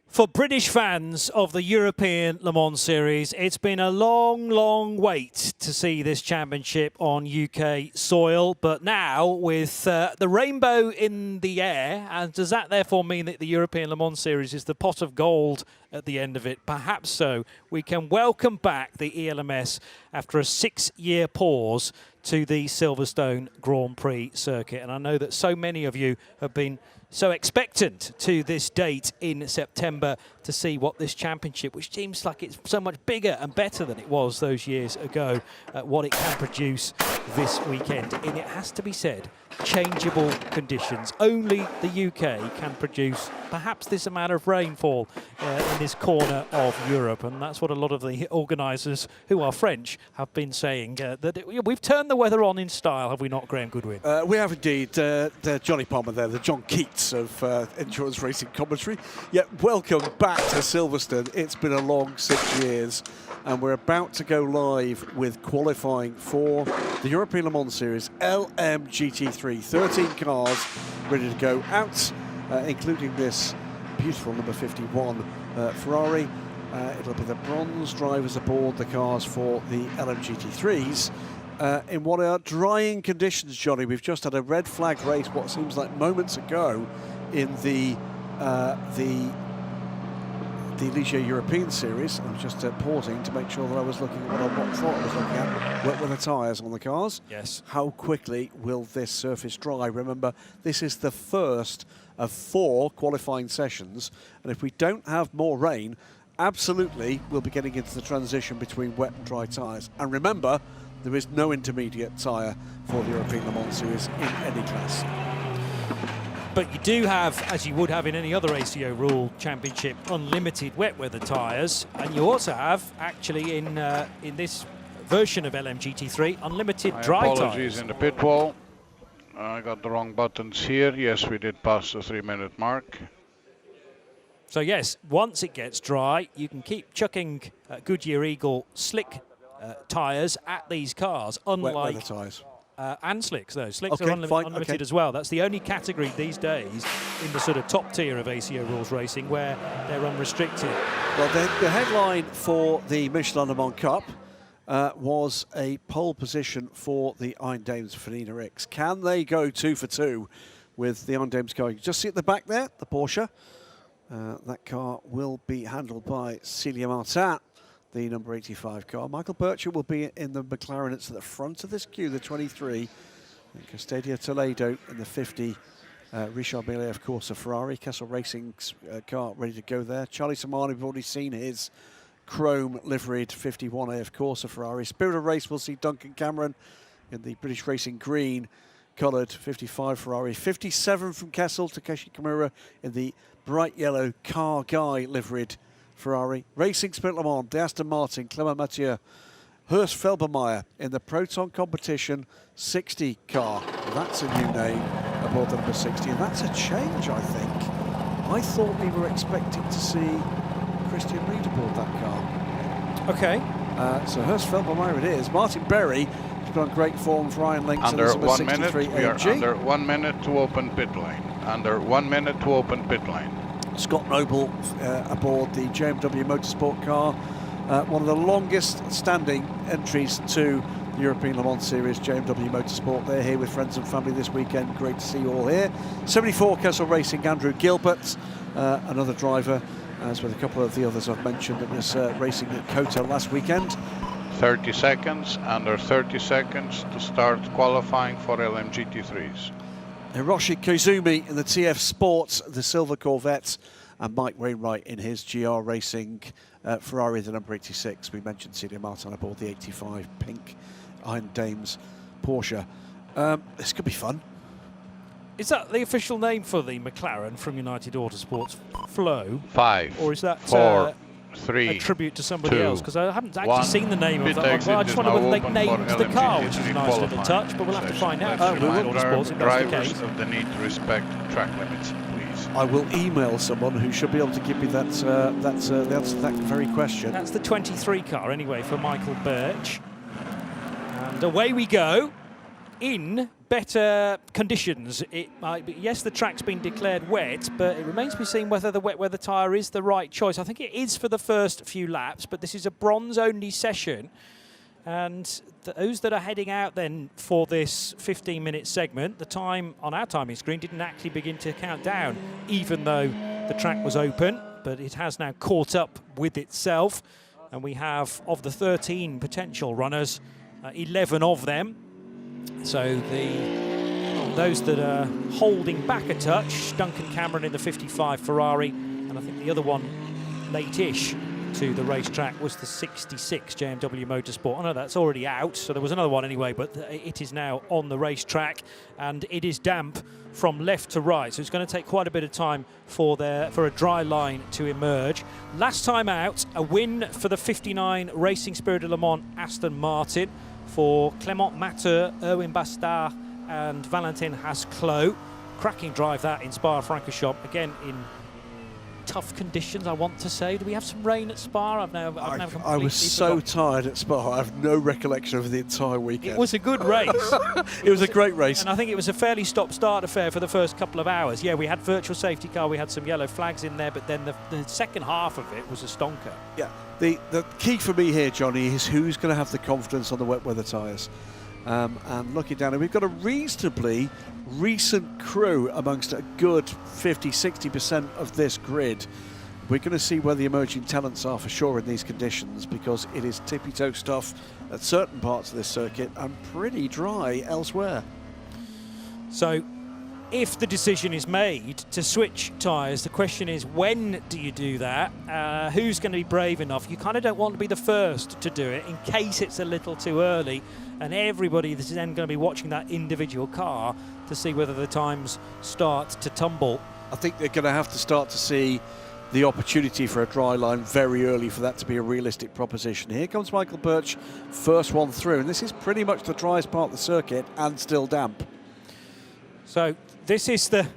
For British fans of the European Le Mans Series, it's been a long, long wait to see this championship on UK soil. But now, with the rainbow in the air, and does that therefore mean that the European Le Mans Series is the pot of gold at the end of it? Perhaps so. We can welcome back the ELMS after a 6-year pause to the Silverstone Grand Prix circuit. And I know that so many of you have been so expectant to this date in September to see what this championship, which seems like it's so much bigger and better than it was those years ago, what it can produce this weekend. And it has to be said, changeable conditions. Only the UK can produce perhaps this amount of rainfall in this corner of Europe, and that's what a lot of the organisers, who are French, have been saying, that we've turned the weather on in style, have we not, Graham Goodwin? We have indeed. The Johnny Palmer there, the John Keats of endurance racing commentary. Yeah, welcome back to Silverstone. It's been a long 6 years, and we're about to go live with qualifying for the European Le Mans Series LMGT3. 13 cars ready to go out, including this beautiful number 51 Ferrari. It'll be the bronze drivers aboard the cars for the LMGT3s. In what are drying conditions, Johnny. We've just had a red flag race, what seems like moments ago, in the Ligier European Series. I was just pausing to make sure that I was looking at what I thought I was looking at. Wet weather tyres on the cars. Yes. How quickly will this surface dry? Remember, this is the first of 4 qualifying sessions, and if we don't have more rain, absolutely we'll be getting into the transition between wet and dry tyres. And remember, there is no intermediate tyre for the European Le Mans Series in any class. But you do have, as you would have in any other ACO rule championship, unlimited wet weather tyres, and you also have, actually, in this version of LMGT3, unlimited dry tyres. Apologies in the pit wall. I got the wrong buttons here. Yes, we did pass the 3-minute mark. So yes, once it gets dry, you can keep chucking Goodyear Eagle slick tyres at these cars, unlike wet weather tyres. And slicks, though. Slicks Okay, are fine, unlimited as well. That's the only category these days in the sort of top tier of ACO rules racing where they're unrestricted. Well, the headline for the Michelin Le Mans Cup was a pole position for the Iron Dames Fanina X. Can they go 2 for 2 with the Iron Dames going? Just see at the back there, the Porsche. That car will be handled by Celia Martin, the number 85 car. Michael Bircher will be in the McLaren. It's at the front of this queue, the 23. And Castadia Toledo in the 50. Richard Mille, of course, a Ferrari. Kessel Racing's car ready to go there. Charlie Samani, we've already seen his chrome liveried 51A, of course, a Ferrari. Spirit of Race, we'll see Duncan Cameron in the British Racing green coloured 55 Ferrari. 57 from Kessel, Takeshi Kimura in the bright yellow Car Guy liveried Ferrari. Racing Spirit Le Mans, the Aston Martin, Clement Mathieu, Horst Felbermeyer in the Proton Competition 60 car. That's a new name aboard the number 60, and that's a change, I think. I thought we were expecting to see Christian Reed aboard that car. Okay. So Horst Felbermeyer it is. Martin Berry has been on great form for Iron Links. Under number 1 minute, 63 we are AMG. under 1 minute to open pit lane. Under 1 minute to open pit lane. Scott Noble aboard the JMW Motorsport car. One of the longest standing entries to the European Le Mans Series, JMW Motorsport. They're here with friends and family this weekend. Great to see you all here. 74 Kessel Racing, Andrew Gilbert, another driver, as with a couple of the others I've mentioned that was racing at COTA last weekend. 30 seconds, under 30 seconds to start qualifying for LMGT3s. Hiroshi Koizumi in the TF Sports, the silver Corvette, and Mike Wainwright in his GR Racing Ferrari, the number 86. We mentioned Celia Martin aboard the 85 pink Iron Dames Porsche. This could be fun. Is that the official name for the McLaren from United Autosports? Flow? 5, Or is that 4, 3, a tribute to somebody 2, else, because I haven't actually 1. seen the name of Pit that one. exit Well, I just is wonder now whether they open named for the car, LMP2 which is a nice qualifying little touch, but we'll have to session. find out Let's from remind Motorsport if that's the drivers case. of the need to respect track limits, please. I will email someone who should be able to give me that the answer to that very question. That's the 23 car anyway for Michael Birch. And away we go in better conditions. It might be, yes, the track's been declared wet, but it remains to be seen whether the wet weather tyre is the right choice. I think it is for the first few laps, but this is a bronze-only session. And those that are heading out then for this 15-minute segment, the time on our timing screen didn't actually begin to count down, even though the track was open, but it has now caught up with itself. And we have, of the 13 potential runners, 11 of them. So those that are holding back a touch, Duncan Cameron in the 55 Ferrari, and I think the other one late-ish to the racetrack was the 66 JMW Motorsport. I know that's already out, so there was another one anyway, but it is now on the racetrack, and it is damp from left to right, so it's going to take quite a bit of time for a dry line to emerge. Last time out, a win for the 59 Racing Spirit de Le Mans Aston Martin for Clément Matter, Erwin Bastard and Valentin Hasclot. Cracking drive that in Spa-Francorchamps, again in tough conditions, I want to say. Do we have some rain at Spa? I was so tired at Spa. I have no recollection of the entire weekend. It was a good race. It was a great race. And I think it was a fairly stop-start affair for the first couple of hours. Yeah, we had virtual safety car, we had some yellow flags in there, but then the second half of it was a stonker. Yeah, the key for me here, Johnny, is who's going to have the confidence on the wet weather tyres. And looking down, and we've got a reasonably recent crew amongst a good 50-60% of this grid. We're going to see where the emerging talents are for sure in these conditions, because it is tippy-toe stuff at certain parts of this circuit and pretty dry elsewhere. So if the decision is made to switch tyres, the question is, when do you do that? Who's going to be brave enough? You kind of don't want to be the first to do it in case it's a little too early, and everybody is then going to be watching that individual car to see whether the times start to tumble. I think they're going to have to start to see the opportunity for a dry line very early for that to be a realistic proposition. Here comes Michael Birch, first one through, and this is pretty much the driest part of the circuit and still damp. So this is the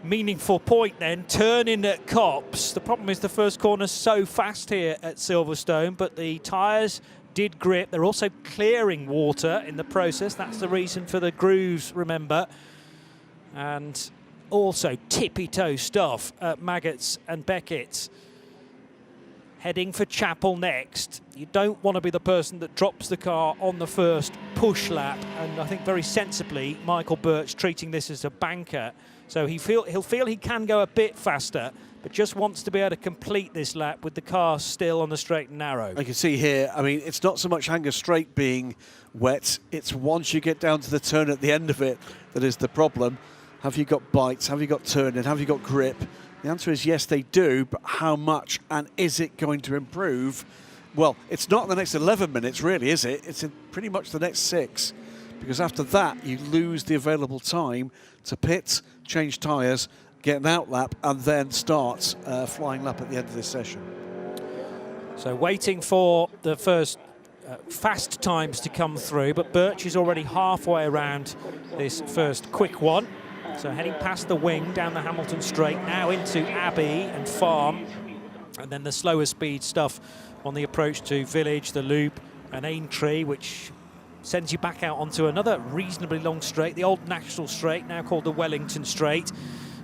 meaningful point then, turning at Copse. The problem is the first corner's so fast here at Silverstone, but the tyres did grip. They're also clearing water in the process. That's the reason for the grooves, remember. And also tippy-toe stuff at Maggots and Beckett. Heading for Chapel next. You don't want to be the person that drops the car on the first push lap, and I think very sensibly Michael Birch treating this as a banker. So he'll feel he can go a bit faster, but just wants to be able to complete this lap with the car still on the straight and narrow. I can see here, I mean, it's not so much Hanger Straight being wet, it's once you get down to the turn at the end of it that is the problem. Have you got bites? Have you got turning? Have you got grip? The answer is yes, they do, but how much, and is it going to improve? Well, it's not in the next 11 minutes, really, is it? It's in pretty much the next 6, because after that, you lose the available time to pit, change tyres, get an out lap, and then start a flying lap at the end of this session. So waiting for the first fast times to come through, but Birch is already halfway around this first quick one. So heading past the wing down the Hamilton Straight, now into Abbey and Farm, and then the slower speed stuff on the approach to Village, the Loop and Aintree, which sends you back out onto another reasonably long straight, the old National Straight, now called the Wellington Straight.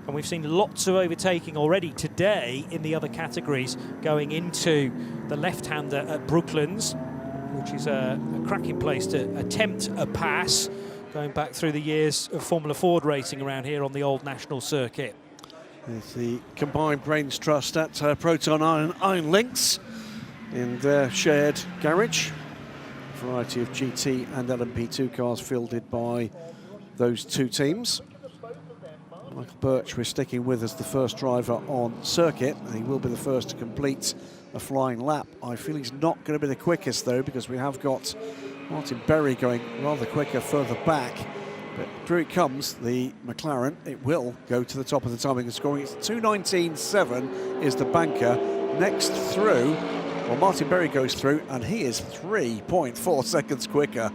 And we've seen lots of overtaking already today in the other categories, going into the left-hander at Brooklands, which is a cracking place to attempt a pass, going back through the years of Formula Ford racing around here on the old national circuit. It's the combined brains trust at Proton Iron Links in their shared garage. A variety of GT and LMP2 cars fielded by those two teams. Michael Birch we're sticking with as the first driver on circuit. He will be the first to complete a flying lap. I feel he's not going to be the quickest though, because we have got Martin Berry going rather quicker further back. But through it comes, the McLaren. It will go to the top of the timing and scoring. It's 2:19.7 is the banker. next through, well, Martin Berry goes through, and he is 3.4 seconds quicker.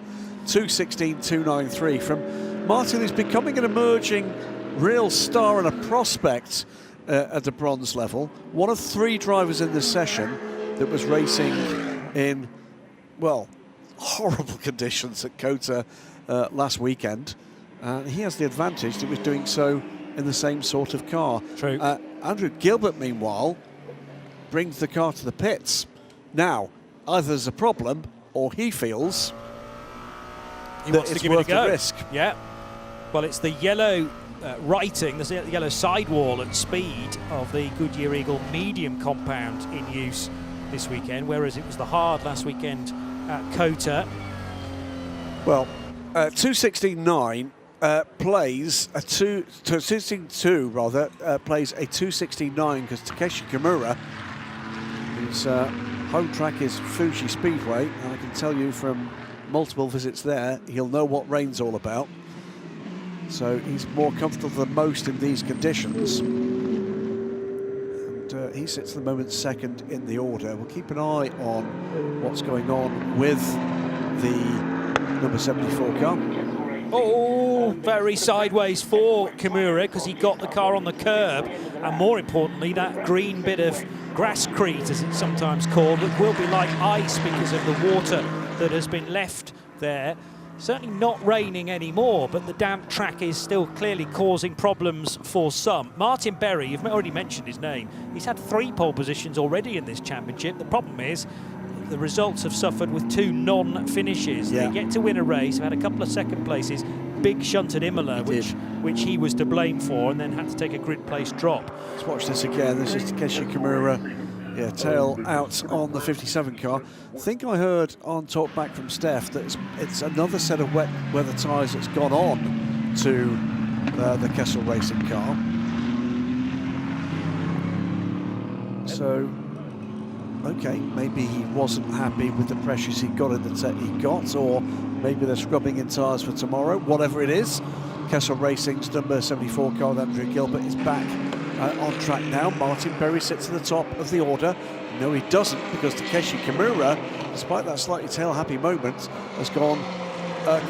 2:16.293 from Martin, who's becoming an emerging real star and a prospect at the bronze level. One of 3 drivers in this session that was racing in, well, horrible conditions at Kota last weekend. He has the advantage that he was doing so in the same sort of car. True. Andrew Gilbert, meanwhile, brings the car to the pits. Now, either there's a problem or he feels He that wants to it's give it a worth go. the risk. Yeah. Well, it's the yellow writing, the yellow sidewall and speed of the Goodyear Eagle medium compound in use this weekend, whereas it was the hard last weekend at Kota. Well, 2:16.9 plays a 2:16.2 rather plays a 2:16.9 because Takeshi Kimura, whose home track is Fuji Speedway, and I can tell you from multiple visits there, he'll know what rain's all about. So he's more comfortable than most in these conditions. And he sits at the moment second in the order. We'll keep an eye on what's going on with the number 74 car. Oh, very sideways for Kimura because he got the car on the curb, and more importantly, that green bit of grasscrete, as it's sometimes called, that will be like ice because of the water that has been left there. Certainly not raining anymore, but the damp track is still clearly causing problems for some. Martin Berry, you've already mentioned his name. He's had 3 pole positions already in this championship. The problem is the results have suffered with 2 non-finishes. Yeah. They get to win a race, have had a couple of second places, big shunt at Imola, which he was to blame for, and then had to take a grid place drop. Let's watch this again. This is Takeshi Kimura. Yeah, tail out on the 57 car. I think I heard on talk back from Steph that it's another set of wet weather tyres that's gone on to the Kessel Racing car. So, okay, maybe he wasn't happy with the pressures he got in the set he got, or maybe they're scrubbing in tyres for tomorrow. Whatever it is, Kessel Racing's number 74 car with Andrew Gilbert is back on track now. Martin Berry sits at the top of the order. No, he doesn't, because Takeshi Kimura, despite that slightly tail-happy moment, has gone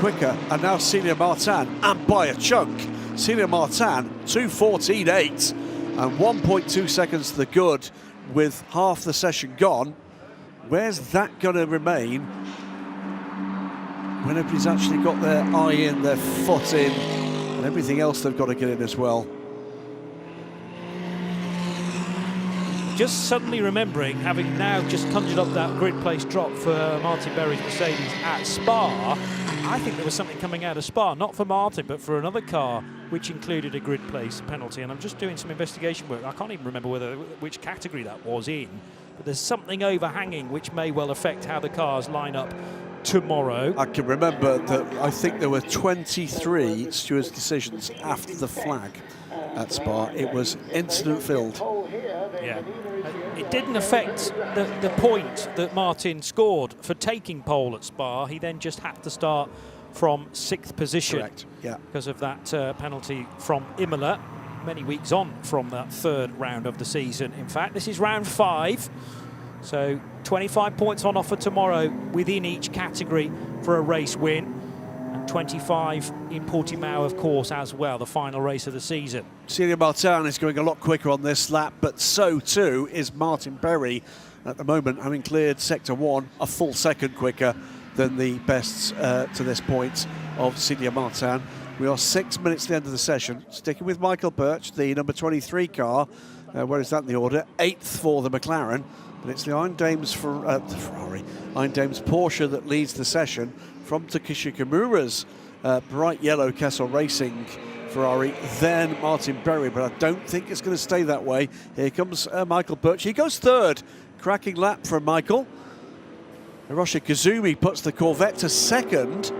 quicker. And now Celia Martin, and by a chunk. Celia Martin, 2:14.8, and 1.2 seconds to the good with half the session gone. Where's that going to remain when everybody's actually got their eye in, their foot in, and everything else they've got to get in as well? Just suddenly remembering, having now just conjured up that grid place drop for Martin Berry's Mercedes at Spa, I think there was something coming out of Spa, not for Martin, but for another car, which included a grid place penalty. And I'm just doing some investigation work. I can't even remember which category that was in, but there's something overhanging which may well affect how the cars line up tomorrow. I can remember that I think there were 23 stewards' decisions after the flag at Spa. It was incident-filled. Yeah. It didn't affect the point that Martin scored for taking pole at Spa. He then just had to start from 6th position. Correct. Yeah. Because of that penalty from Imola, many weeks on from that 3rd round of the season. In fact, this is round 5. So 25 points on offer tomorrow within each category for a race win. And 25 in Portimão, of course, as well, the final race of the season. Celia Martin is going a lot quicker on this lap, but so too is Martin Berry at the moment, having cleared Sector 1 a full second quicker than the bests to this point of Celia Martin. We are 6 minutes to the end of the session. Sticking with Michael Birch, the number 23 car. Where is that in the order? 8th for the McLaren. But it's the Iron Dames Iron Dames Porsche that leads the session from Takeshi Kimura's bright yellow Kessel Racing Ferrari, then Martin Berry, but I don't think it's going to stay that way. Here comes Michael Birch. He goes 3rd. Cracking lap from Michael. Hiroshi Kazumi puts the Corvette to 2nd,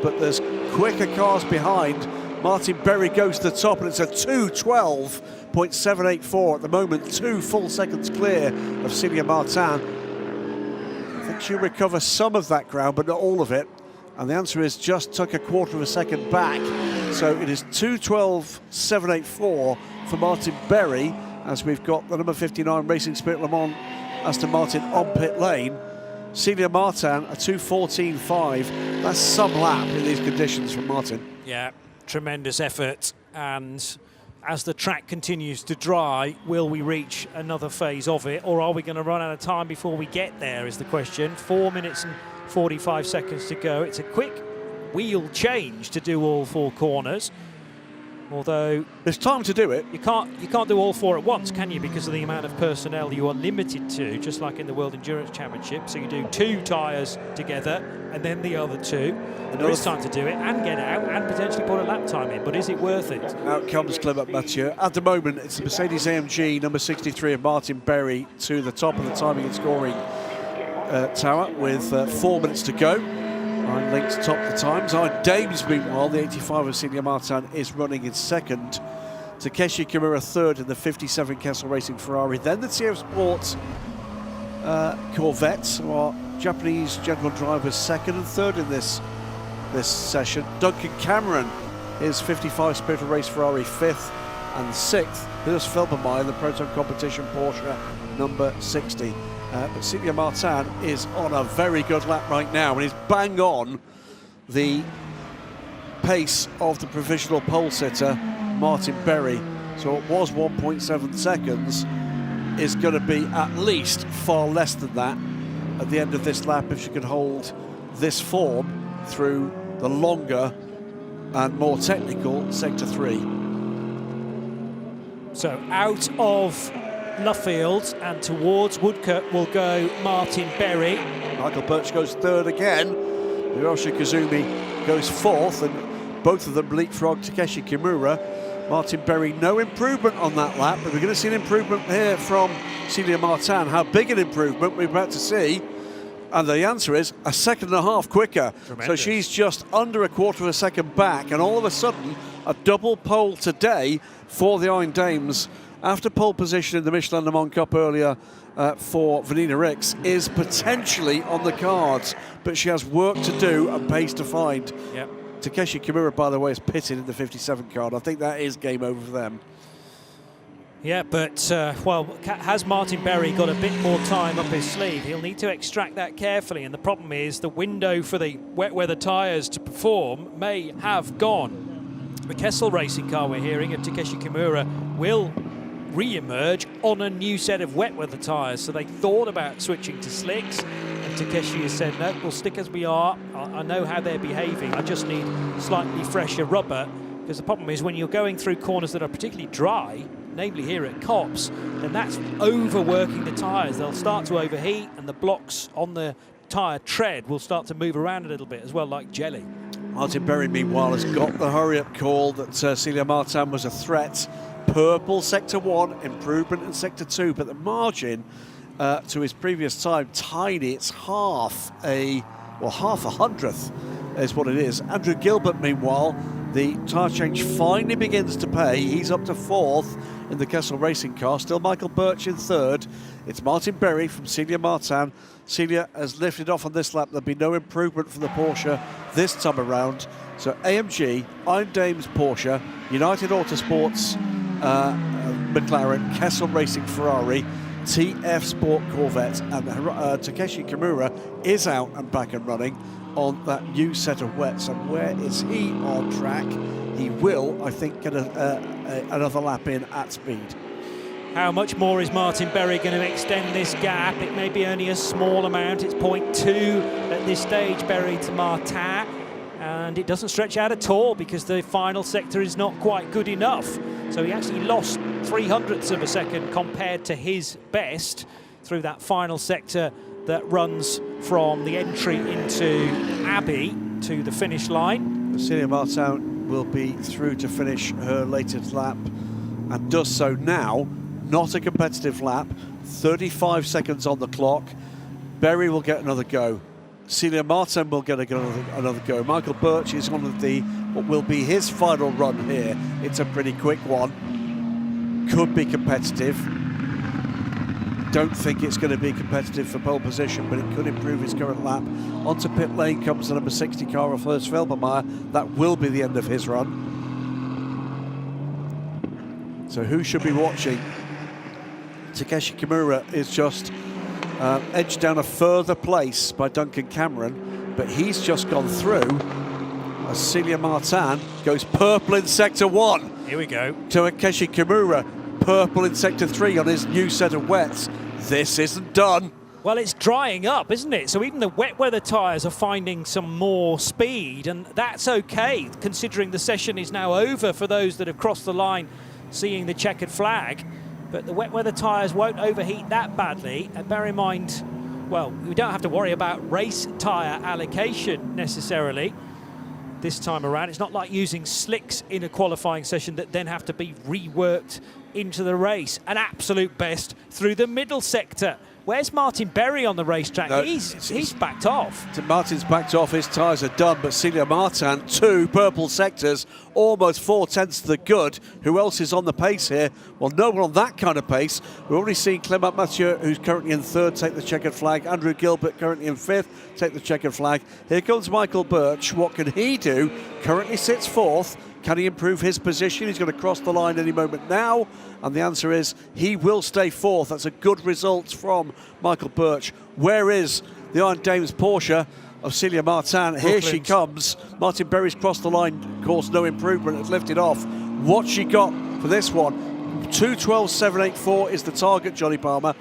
but there's quicker cars behind. Martin Berry goes to the top, and it's a 2:12.784 at the moment, 2 full seconds clear of Celia Martin. I think she'll recover some of that ground, but not all of it. And the answer is just took a 1/4 of a second back. So it is 2:12.784 for Martin Berry, as we've got the number 59 Racing Spirit Le Mans Aston Martin on pit lane. Celia Martin, a 2:14.5. That's some lap in these conditions from Martin. Yeah, tremendous effort. And as the track continues to dry, will we reach another phase of it, or are we going to run out of time before we get there is the question. 4 minutes and 45 seconds to go. It's a quick wheel change to do all 4 corners. Although there's time to do it. You can't do all 4 at once, can you? Because of the amount of personnel you are limited to, just like in the World Endurance Championship. So you do 2 tyres together and then the other 2. And there is time to do it and get out and potentially put a lap time in. But is it worth it? Out comes Clement Mathieu. At the moment, it's the Mercedes AMG number 63 of Martin Berry to the top of the timing and scoring tower with 4 minutes to go. Ryan Links top the times. Dames, meanwhile, the 85 of Celia Martin is running in second. Takeshi Kimura third in the 57 Kessel Racing Ferrari. Then the TF Sports Corvettes, who are Japanese general drivers, second and third in this session. Duncan Cameron is 55 Spirit of Race Ferrari fifth and sixth. Here's Felbermeyer, the Proton Competition Porsche number 60. But Celia Martin is on a very good lap right now and is bang on the pace of the provisional pole sitter, Martin Berry. So it was 1.7 seconds, is going to be at least far less than that at the end of this lap if she can hold this form through the longer and more technical Sector 3. So out of Luffield and towards Woodcote will go Martin Berry. Michael Birch goes third again. Hiroshi Kazumi goes fourth, and both of them leapfrog Takeshi Kimura. Martin Berry, no improvement on that lap, but we're going to see an improvement here from Celia Martin. How big an improvement we're about to see? And the answer is 1.5 seconds quicker. Tremendous. So she's just under 1/4 second back, and all of a sudden a double pole today for the Iron Dames after pole position in the Michelin Le Mans Cup earlier for Vanina Ricks is potentially on the cards, but she has work to do and pace to find. Yep. Takeshi Kimura, by the way, is pitted in the 57 car. I think that is game over for them. Yeah, but, well, has Martin Berry got a bit more time up his sleeve? He'll need to extract that carefully, and the problem is the window for the wet weather tyres to perform may have gone. The Kessel Racing car we're hearing of Takeshi Kimura will re-emerge on a new set of wet weather tyres, so they thought about switching to slicks, and Takeshi has said, no, we'll stick as we are. I know how they're behaving, I just need slightly fresher rubber, because the problem is when you're going through corners that are particularly dry, namely here at Copse, then that's overworking the tyres. They'll start to overheat, and the blocks on the tyre tread will start to move around a little bit as well, like jelly. Martin Berry, meanwhile, has got the hurry-up call that Celia Martin was a threat. Purple Sector 1, improvement in Sector 2, but the margin to his previous time, tiny. It's half a hundredth is what it is. Andrew Gilbert, meanwhile, the tyre change finally begins to pay. He's up to fourth in the Kessel Racing car. Still Michael Birch in third. It's Martin Berry from Celia Martin. Celia has lifted off on this lap. There'll be no improvement from the Porsche this time around. So AMG, Iron Dames Porsche, United Autosports McLaren, Kessel Racing Ferrari, TF Sport Corvette, and Takeshi Kimura is out and back and running on that new set of wets. And where is he on track? He will, I think, get another lap in at speed. How much more is Martin Berry going to extend this gap? It may be only a small amount. It's 0.2 at this stage, Berry to Martin. And it doesn't stretch out at all because the final sector is not quite good enough. So he actually lost 0.03 of a second compared to his best through that final sector that runs from the entry into Abbey to the finish line. Celia Martin will be through to finish her latest lap and does so now. Not a competitive lap, 35 seconds on the clock. Berry will get another go. Celia Martin will get another go. Michael Birch is on what will be his final run here. It's a pretty quick one. Could be competitive. Don't think it's going to be competitive for pole position, but it could improve his current lap. Onto pit lane comes the number 60 car of Urs Felbermeyer. That will be the end of his run. So who should be watching Takeshi Kimura is just edged down a further place by Duncan Cameron, but he's just gone through as Celia Martin goes purple in Sector 1. Here we go. Takeshi Kimura purple in Sector 3 on his new set of wets. This isn't done. Well, it's drying up, isn't it? So even the wet weather tyres are finding some more speed, and that's okay, considering the session is now over for those that have crossed the line seeing the checkered flag. But the wet weather tyres won't overheat that badly. And bear in mind, well, we don't have to worry about race tyre allocation necessarily this time around. It's not like using slicks in a qualifying session that then have to be reworked into the race. An absolute best through the middle sector. Where's Martin Berry on the racetrack? No, he's backed off. Martin's backed off, his tyres are done, but Celia Martin, 2 purple sectors, almost 4/10 to the good. Who else is on the pace here? Well, no one on that kind of pace. We've already seen Clement Mathieu, who's currently in 3rd, take the checkered flag. Andrew Gilbert, currently in 5th, take the checkered flag. Here comes Michael Birch. What can he do? Currently sits 4th. Can he improve his position? He's going to cross the line any moment now. And the answer is he will stay 4th. That's a good result from Michael Birch. Where is the Iron Dames Porsche of Celia Martin? Here she comes. Martin Berry's crossed the line. Of course, no improvement. It's lifted off. What's she got for this one? 2:12.784 is the target, Johnny Palmer.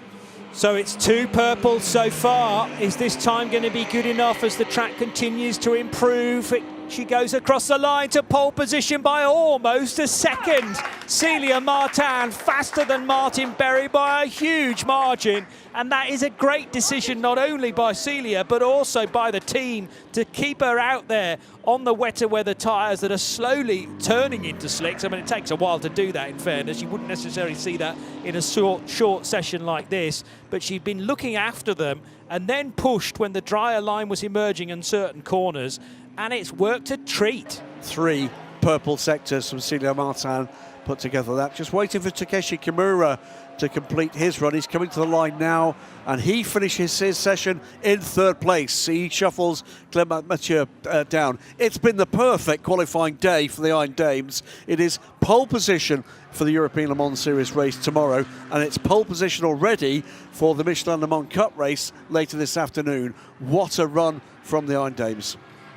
So it's 2 purple so far. Is this time going to be good enough as the track continues to improve? She goes across the line to pole position by almost a second. Celia Martin faster than Martin Berry by a huge margin. And that is a great decision not only by Celia but also by the team to keep her out there on the wetter weather tyres that are slowly turning into slicks. I mean, it takes a while to do that, in fairness. You wouldn't necessarily see that in a short session like this. But she'd been looking after them and then pushed when the drier line was emerging in certain corners. And it's worked a treat. 3 purple sectors from Celia Martin put together that. Just waiting for Takeshi Kimura to complete his run. He's coming to the line now, and he finishes his session in 3rd place. He shuffles Clement Mathieu down. It's been the perfect qualifying day for the Iron Dames. It is pole position for the European Le Mans Series race tomorrow, and it's pole position already for the Michelin Le Mans Cup race later this afternoon. What a run from the Iron Dames.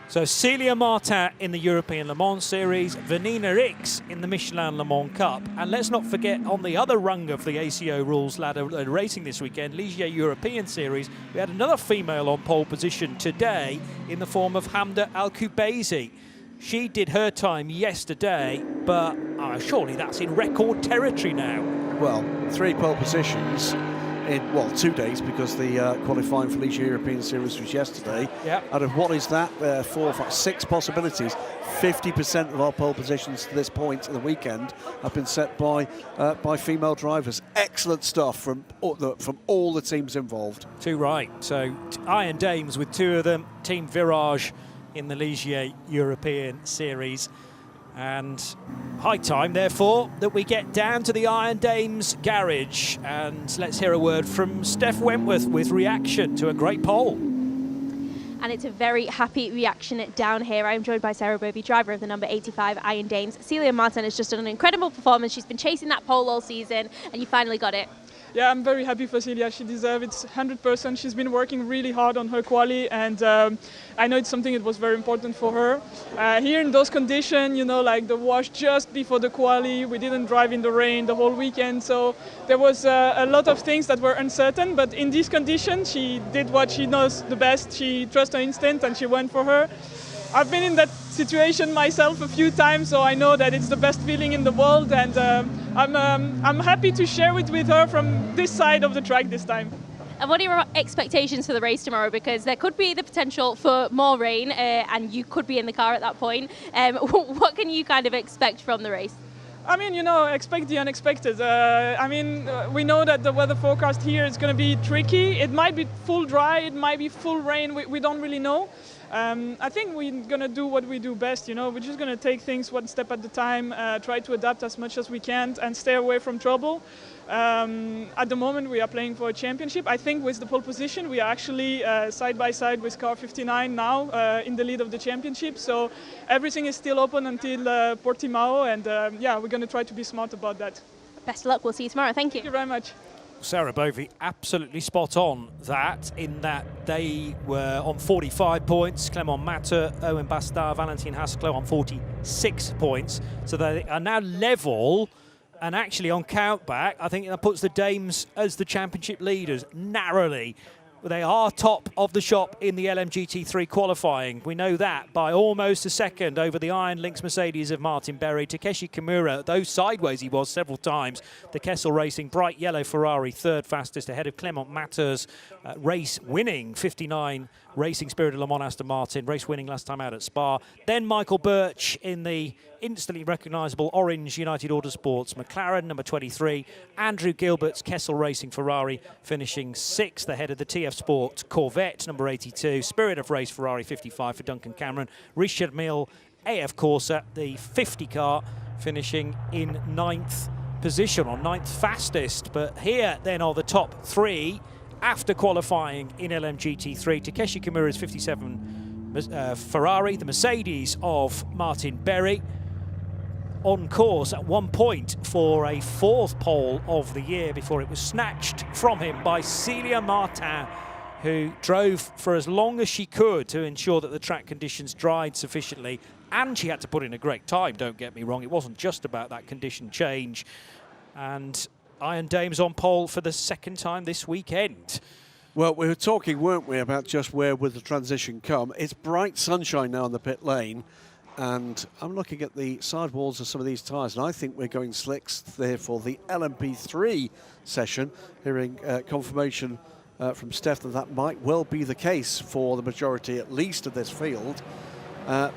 So Celia Martin in the European Le Mans Series, Vanina Rix in the Michelin Le Mans Cup. And let's not forget, on the other rung of the ACO rules ladder racing this weekend, Ligier European Series, we had another female on pole position today in the form of Hamda Al-Kubaisi. She did her time yesterday, but surely that's in record territory now. Well, 3 pole positions in, well, 2 days, because the qualifying for Ligier European Series was yesterday. Yep. Out of what is that? 4, 5, 6 possibilities. 50% of our pole positions to this point in the weekend have been set by female drivers. Excellent stuff from all the teams involved. Too right. So Iron Dames with 2 of them, Team Virage in the Ligier European Series. And high time, therefore, that we get down to the Iron Dames garage. And let's hear a word from Steph Wentworth with reaction to a great pole. And it's a very happy reaction down here. I'm joined by Sarah Bovey, driver of the number 85 Iron Dames. Celia Martin has just done an incredible performance. She's been chasing that pole all season, and you finally got it. Yeah, I'm very happy for Celia. She deserves it 100%. She's been working really hard on her quali, and I know it's something that was very important for her. Here in those conditions, you know, like the wash just before the quali, we didn't drive in the rain the whole weekend, so there was a lot of things that were uncertain, but in these conditions, she did what she knows the best. She trusted her instinct, and she went for her. I've been in that situation myself a few times, so I know that it's the best feeling in the world, and I'm happy to share it with her from this side of the track this time. And what are your expectations for the race tomorrow? Because there could be the potential for more rain, and you could be in the car at that point. What can you kind of expect from the race? I mean, you know, expect the unexpected. We know that the weather forecast here is going to be tricky. It might be full dry, it might be full rain, we don't really know. I think we're going to do what we do best, you know. We're just going to take things one step at a time, try to adapt as much as we can and stay away from trouble. At the moment we are playing for a championship. I think with the pole position we are actually side by side with car 59 now in the lead of the championship. So everything is still open until Portimão, and yeah, we're going to try to be smart about that. Best of luck, we'll see you tomorrow. Thank you. Thank you very much. Sarah Bovey absolutely spot on that, in that they were on 45 points. Clément Matter, Owen Bastard, Valentin Hasclo on 46 points. So they are now level, and actually on countback, I think that puts the Dames as the championship leaders narrowly. They are top of the shop in the LMGT3 qualifying. We know that by almost a second over the Iron Lynx Mercedes of Martin Berry. Takeshi Kimura, though sideways he was several times. The Kessel Racing bright yellow Ferrari, third fastest, ahead of Clément Matter's race winning 59 Racing Spirit of Le Mans Aston Martin, race winning last time out at Spa. Then Michael Birch in the instantly recognisable orange United Autosports McLaren, number 23. Andrew Gilbert's Kessel Racing Ferrari finishing 6th ahead of the TF Sport Corvette, number 82. Spirit of Race Ferrari 55 for Duncan Cameron. Richard Mille, AF Corsa, the 50 car, finishing in 9th position, or 9th fastest. But here then are the top 3 after qualifying in LMGT3. Takeshi Kimura's 57 Ferrari, the Mercedes of Martin Berry, on course at one point for a 4th pole of the year before it was snatched from him by Celia Martin, who drove for as long as she could to ensure that the track conditions dried sufficiently, and she had to put in a great time, don't get me wrong. It wasn't just about that condition change. And Iron Dames on pole for the 2nd time this weekend. Well, we were talking, weren't we, about just where would the transition come. It's bright sunshine now on the pit lane, and I'm looking at the sidewalls of some of these tyres, and I think we're going slicks there for the LMP3 session, hearing confirmation from Steph that might well be the case for the majority, at least, of this field.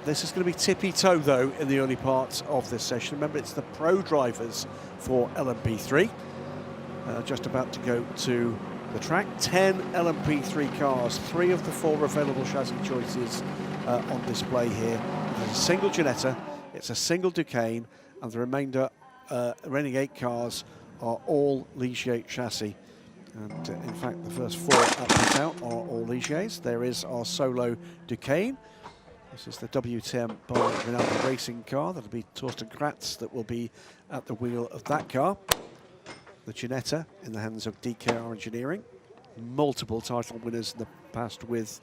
This is going to be tippy-toe, though, in the early parts of this session. Remember, it's the pro drivers for LMP3. Just about to go to the track. 10 LMP3 cars, 3 of the 4 available chassis choices on display here. There's a single Ginetta, it's a single Duqueine, and the remaining 8 cars are all Ligier chassis. And in fact, the first 4 put out are all Ligiers. There is our solo Duqueine. This is the WTM by Ronaldo Racing car. That'll be Torsten Kratz that will be at the wheel of that car. The Ginetta in the hands of DKR Engineering. Multiple title winners in the past with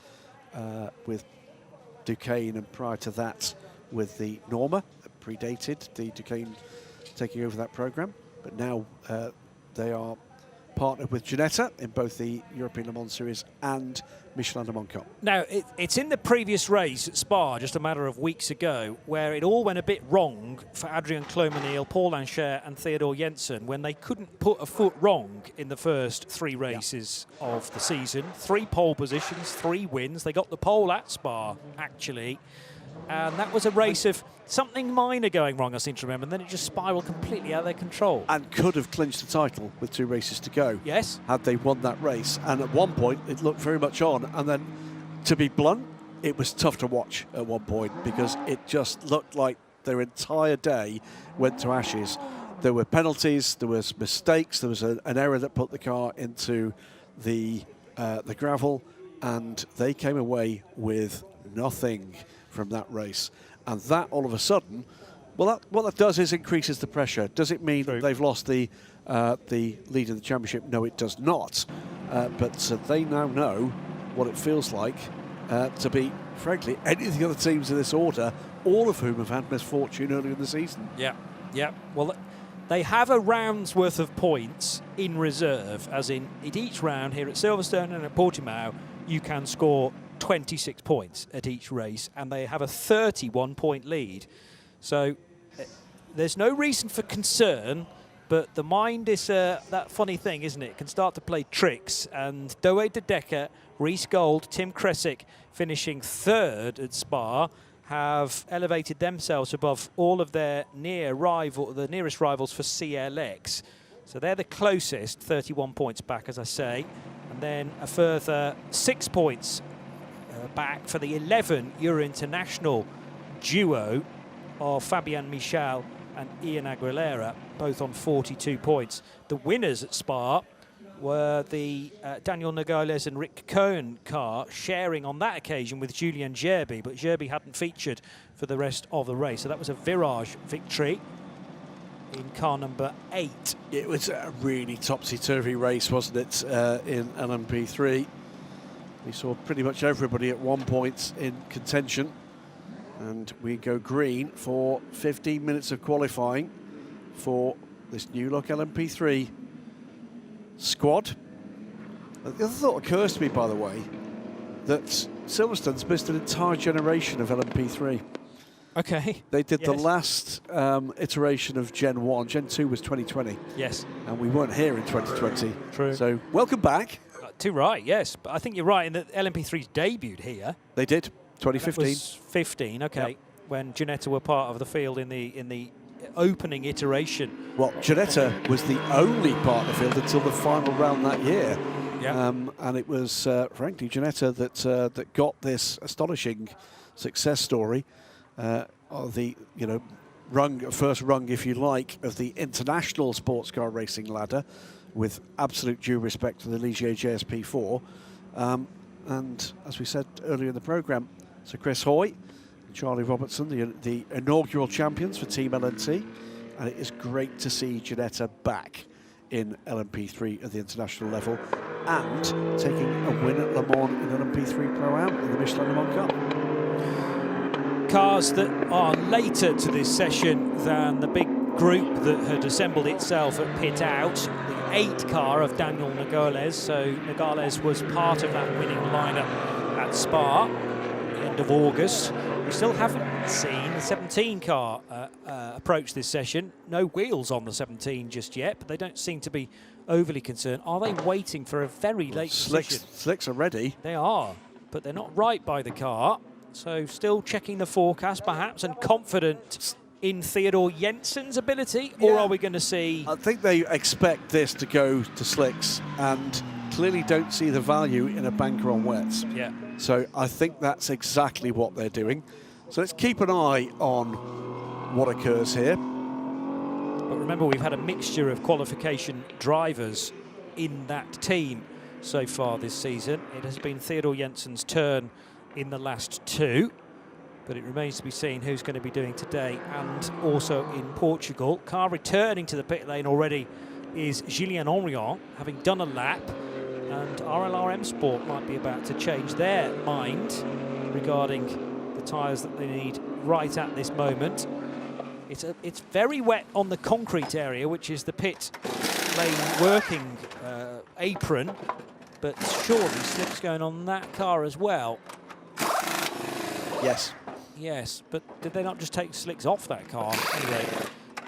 Duqueine, and prior to that with the Norma, that predated the Duqueine taking over that program. But now they are partnered with Ginetta in both the European Le Mans Series and Michelin Le Mans Cup. Now, it's in the previous race at Spa, just a matter of weeks ago, where it all went a bit wrong for Adrien Clomenil, Paul Ancher and Theodore Jensen when they couldn't put a foot wrong in the first 3 races of the season. 3 pole positions, 3 wins. They got the pole at Spa, actually. And that was a race of something minor going wrong, I seem to remember, and then it just spiraled completely out of their control. And could have clinched the title with 2 races to go. Yes. Had they won that race. And at one point, it looked very much on. And then, to be blunt, it was tough to watch at one point because it just looked like their entire day went to ashes. There were penalties, there was mistakes, there was an error that put the car into the gravel, and they came away with nothing from that race. And that all of a sudden, well, what that does is increases the pressure. Does it mean that they've lost the lead of the championship? No, it does not. But they now know what it feels like to beat, frankly, any of the other teams in this order, all of whom have had misfortune earlier in the season. Yeah, yeah. Well, they have a round's worth of points in reserve, as in at each round here at Silverstone and at Portimão, you can score 26 points at each race, and they have a 31-point lead. So there's no reason for concern, but the mind is that funny thing, isn't it? It can start to play tricks, and Doe de Decker, Reece Gold, Tim Kresick finishing 3rd at Spa have elevated themselves above all of their the nearest rivals for CLX. So they're the closest, 31 points back, as I say, and then a further 6 points back for the 11 Euro International duo of Fabian Michal and Ian Aguilera, both on 42 points. The winners at Spa were the Daniel Nogales and Rick Cohen car, sharing on that occasion with Julien Gerby, but Gerby hadn't featured for the rest of the race, so that was a Virage victory. in car number 8. It was a really topsy-turvy race, wasn't it, in LMP3. We saw pretty much everybody at one point in contention, and we go green for 15 minutes of qualifying for this new look LMP3 squad. The other thought occurs to me, by the way, that Silverstone's missed an entire generation of LMP3. Okay. They did the last iteration of Gen 1. Gen 2 was 2020. Yes. And we weren't here in 2020. True. So, welcome back. Too right, yes. But I think you're right in that LMP3's debuted here. They did, 2015. That was 15, okay. Yep. When Ginetta were part of the field in the opening iteration. Well, Ginetta was the only part of the field until the final round that year. Yeah. And it was, frankly, Ginetta that got this astonishing success story of the, first rung, if you like, of the international sports car racing ladder, with absolute due respect to the Ligier JSP4. And as we said earlier in the programme, so Chris Hoy and Charlie Robertson, the inaugural champions for Team LNT, and it is great to see Ginetta back in LMP3 at the international level and taking a win at Le Mans in LMP3 Pro-Am in the Michelin Le Mans Cup. Cars that are later to this session than the big group that had assembled itself at pit out. The 8 car of Daniel Nogales. So Nogales was part of that winning lineup at Spa, the end of August. We still haven't seen the 17 car approach this session. No wheels on the 17 just yet, but they don't seem to be overly concerned. Are they waiting for a very late decision? Slicks are ready. They are, but they're not right by the car. So still checking the forecast perhaps and confident in Theodore Jensen's ability, or are we going to see... I think they expect this to go to slicks and clearly don't see the value in a banker on wets. Yeah. So I think that's exactly what they're doing. So let's keep an eye on what occurs here. But remember, we've had a mixture of qualification drivers in that team so far this season. It has been Theodore Jensen's turn in the last 2. But it remains to be seen who's going to be doing today and also in Portugal. Car returning to the pit lane already is Julien Henrion, having done a lap. And RLRM Sport might be about to change their mind regarding the tyres that they need right at this moment. It's very wet on the concrete area, which is the pit lane working apron. But surely slips going on that car as well. Yes. Yes, but did they not just take slicks off that car? Anyway,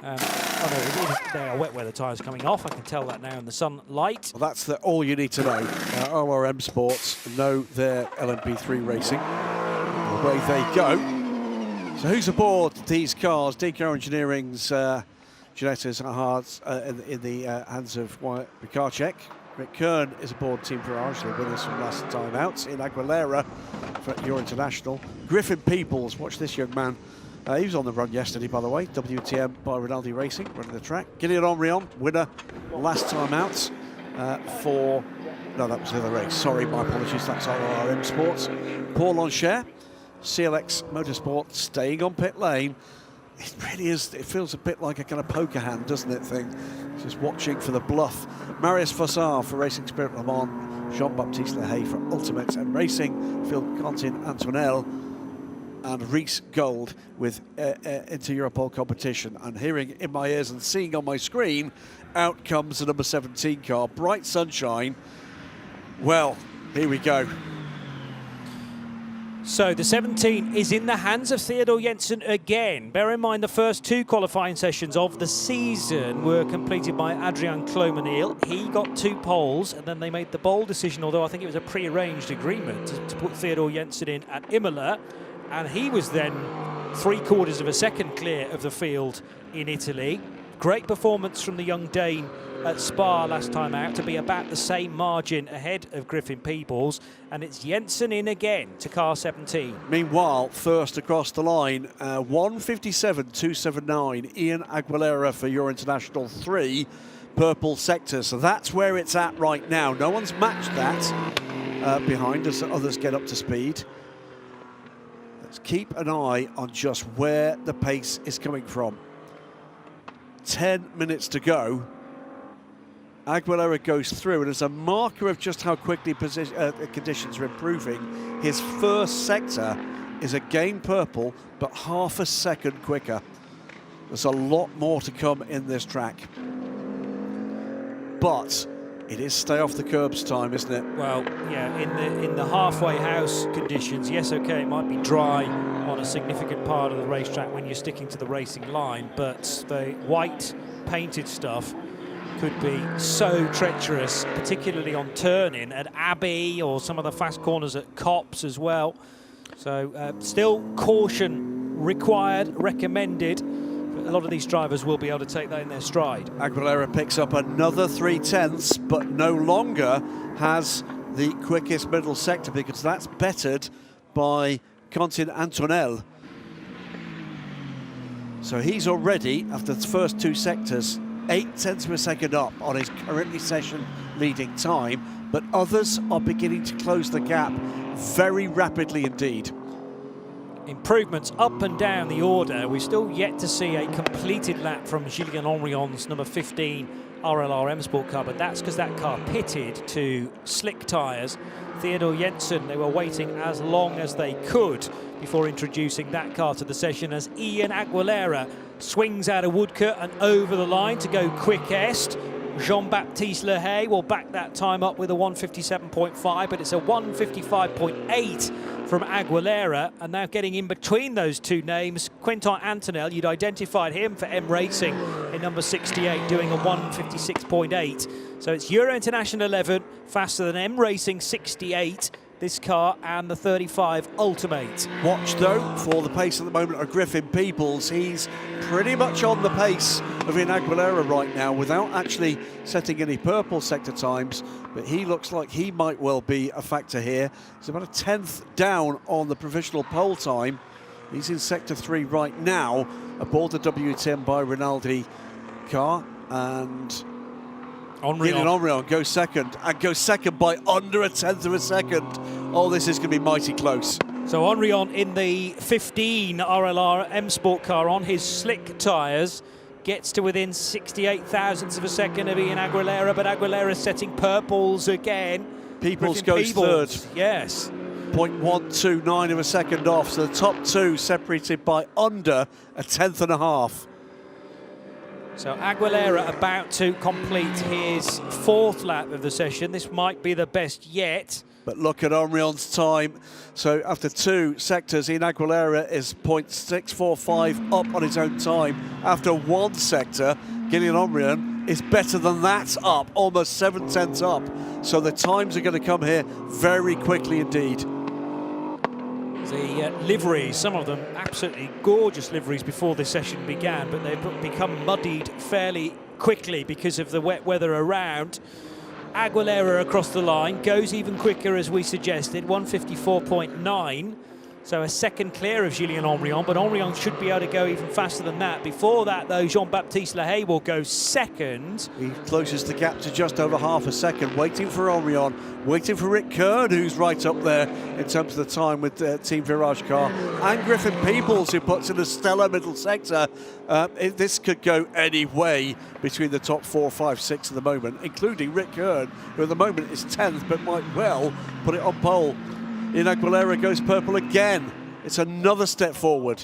oh no, they are wet weather tyres coming off. I can tell that now in the sunlight. Well, that's all you need to know. RLRM Sports know their LMP3 racing. Away they go. So who's aboard these cars? DK Engineering's Ginetta's in the hands of Wyatt Rickarczyk. Rick Kern is aboard Team Farage, the winners from last time out. In Aguilera for Euro International. Griffin Peebles, watch this young man. He was on the run yesterday, by the way. WTM by Rinaldi Racing, running the track. Gillian Henrion, winner last time out for... No, that was the other race. Sorry, my apologies. That's RRM Sports. Paul Loncher, CLX Motorsport, staying on pit lane. It really is, it feels a bit like a kind of poker hand, doesn't it, thing? Just watching for the bluff. Marius Fossard for Racing Spirit Le Mans, Jean-Baptiste Lehay for Ultimate and Racing, Phil Quentin Antoinelle, and Reese Gold with Inter-Europol competition. And hearing in my ears and seeing on my screen, out comes the number 17 car, Bright Sunshine. Well, here we go. So the 17 is in the hands of Theodore Jensen again. Bear in mind the first 2 qualifying sessions of the season were completed by Adrian Clomenil. He got 2 poles, and then they made the bold decision, although I think it was a pre-arranged agreement, to put Theodore Jensen in at Imola. And he was then 3/4 of a second clear of the field in Italy. Great performance from the young Dane at Spa last time out to be about the same margin ahead of Griffin Peebles, and it's Jensen in again to car 17. Meanwhile, first across the line, 1:57.279, Ian Aguilera for Euro International 3, purple sector. So that's where it's at right now. No one's matched that behind as others get up to speed. Let's keep an eye on just where the pace is coming from. 10 minutes to go. Aguilera goes through, and as a marker of just how quickly conditions are improving, his first sector is again purple, but half a second quicker. There's a lot more to come in this track. But it is stay off the curbs time, isn't it? Well, yeah, in the halfway house conditions, yes, okay, it might be dry on a significant part of the racetrack when you're sticking to the racing line, but the white painted stuff could be so treacherous, particularly on turning at Abbey or some of the fast corners at Copse as well. So still caution required, recommended. A lot of these drivers will be able to take that in their stride. Aguilera picks up another 3/10, but no longer has the quickest middle sector because that's bettered by Quentin Antonel. So he's already, after the first 2 sectors, 0.8 of a second up on his currently session leading time, but others are beginning to close the gap very rapidly indeed. Improvements up and down the order. We're still yet to see a completed lap from Julien Henrion's number 15 RLR M Sport car, but that's because that car pitted to slick tyres. Theodor Jensen, they were waiting as long as they could before introducing that car to the session as Ian Aguilera swings out of Woodcote and over the line to go quickest. Jean-Baptiste Lehay will back that time up with a 1:57.5, but it's a 1:55.8 from Aguilera, and now getting in between those two names, Quentin Antonel, you'd identified him for M Racing in number 68, doing a 1:56.8. So it's Euro International 11, faster than M Racing 68, this car, and the 35 Ultimate. Watch, though, for the pace at the moment of Griffin Peebles. He's pretty much on the pace of Ian Aguilera right now without actually setting any purple sector times, but he looks like he might well be a factor here. He's about a 10th down on the provisional pole time. He's in sector 3 right now, aboard the WTM by Rinaldi car, and Henrion goes second, and goes second by under a 10th of a second. Oh, this is going to be mighty close. So Henrion in the 15 RLR M Sport car on his slick tyres gets to within 68 thousandths of a second of Ian Aguilera, but Aguilera setting purples again. Peebles goes third. Yes. 0.129 of a second off, so the top two separated by under a 10th and a half. So Aguilera about to complete his 4th lap of the session. This might be the best yet. But look at Henrion's time. So after 2 sectors, Ian Aguilera is 0.645 up on his own time. After 1 sector, Gillian Henrion is better than that up, almost 7/10 up. So the times are going to come here very quickly indeed. The liveries, some of them absolutely gorgeous liveries before this session began, but they've become muddied fairly quickly because of the wet weather around. Aguilera across the line goes even quicker, as we suggested, 1:54.9. So a second clear of Julien Henrion, but Henrion should be able to go even faster than that. Before that, though, Jean-Baptiste Lehay will go second. He closes the gap to just over half a second, waiting for Henrion, waiting for Rick Kern, who's right up there in terms of the time with the Team Virage car, and Griffin Peebles, who puts in a stellar middle sector. This could go any way between the top 4, 5, 6 at the moment, including Rick Kern, who at the moment is 10th, but might well put it on pole. Ian Aguilera goes purple again. It's another step forward.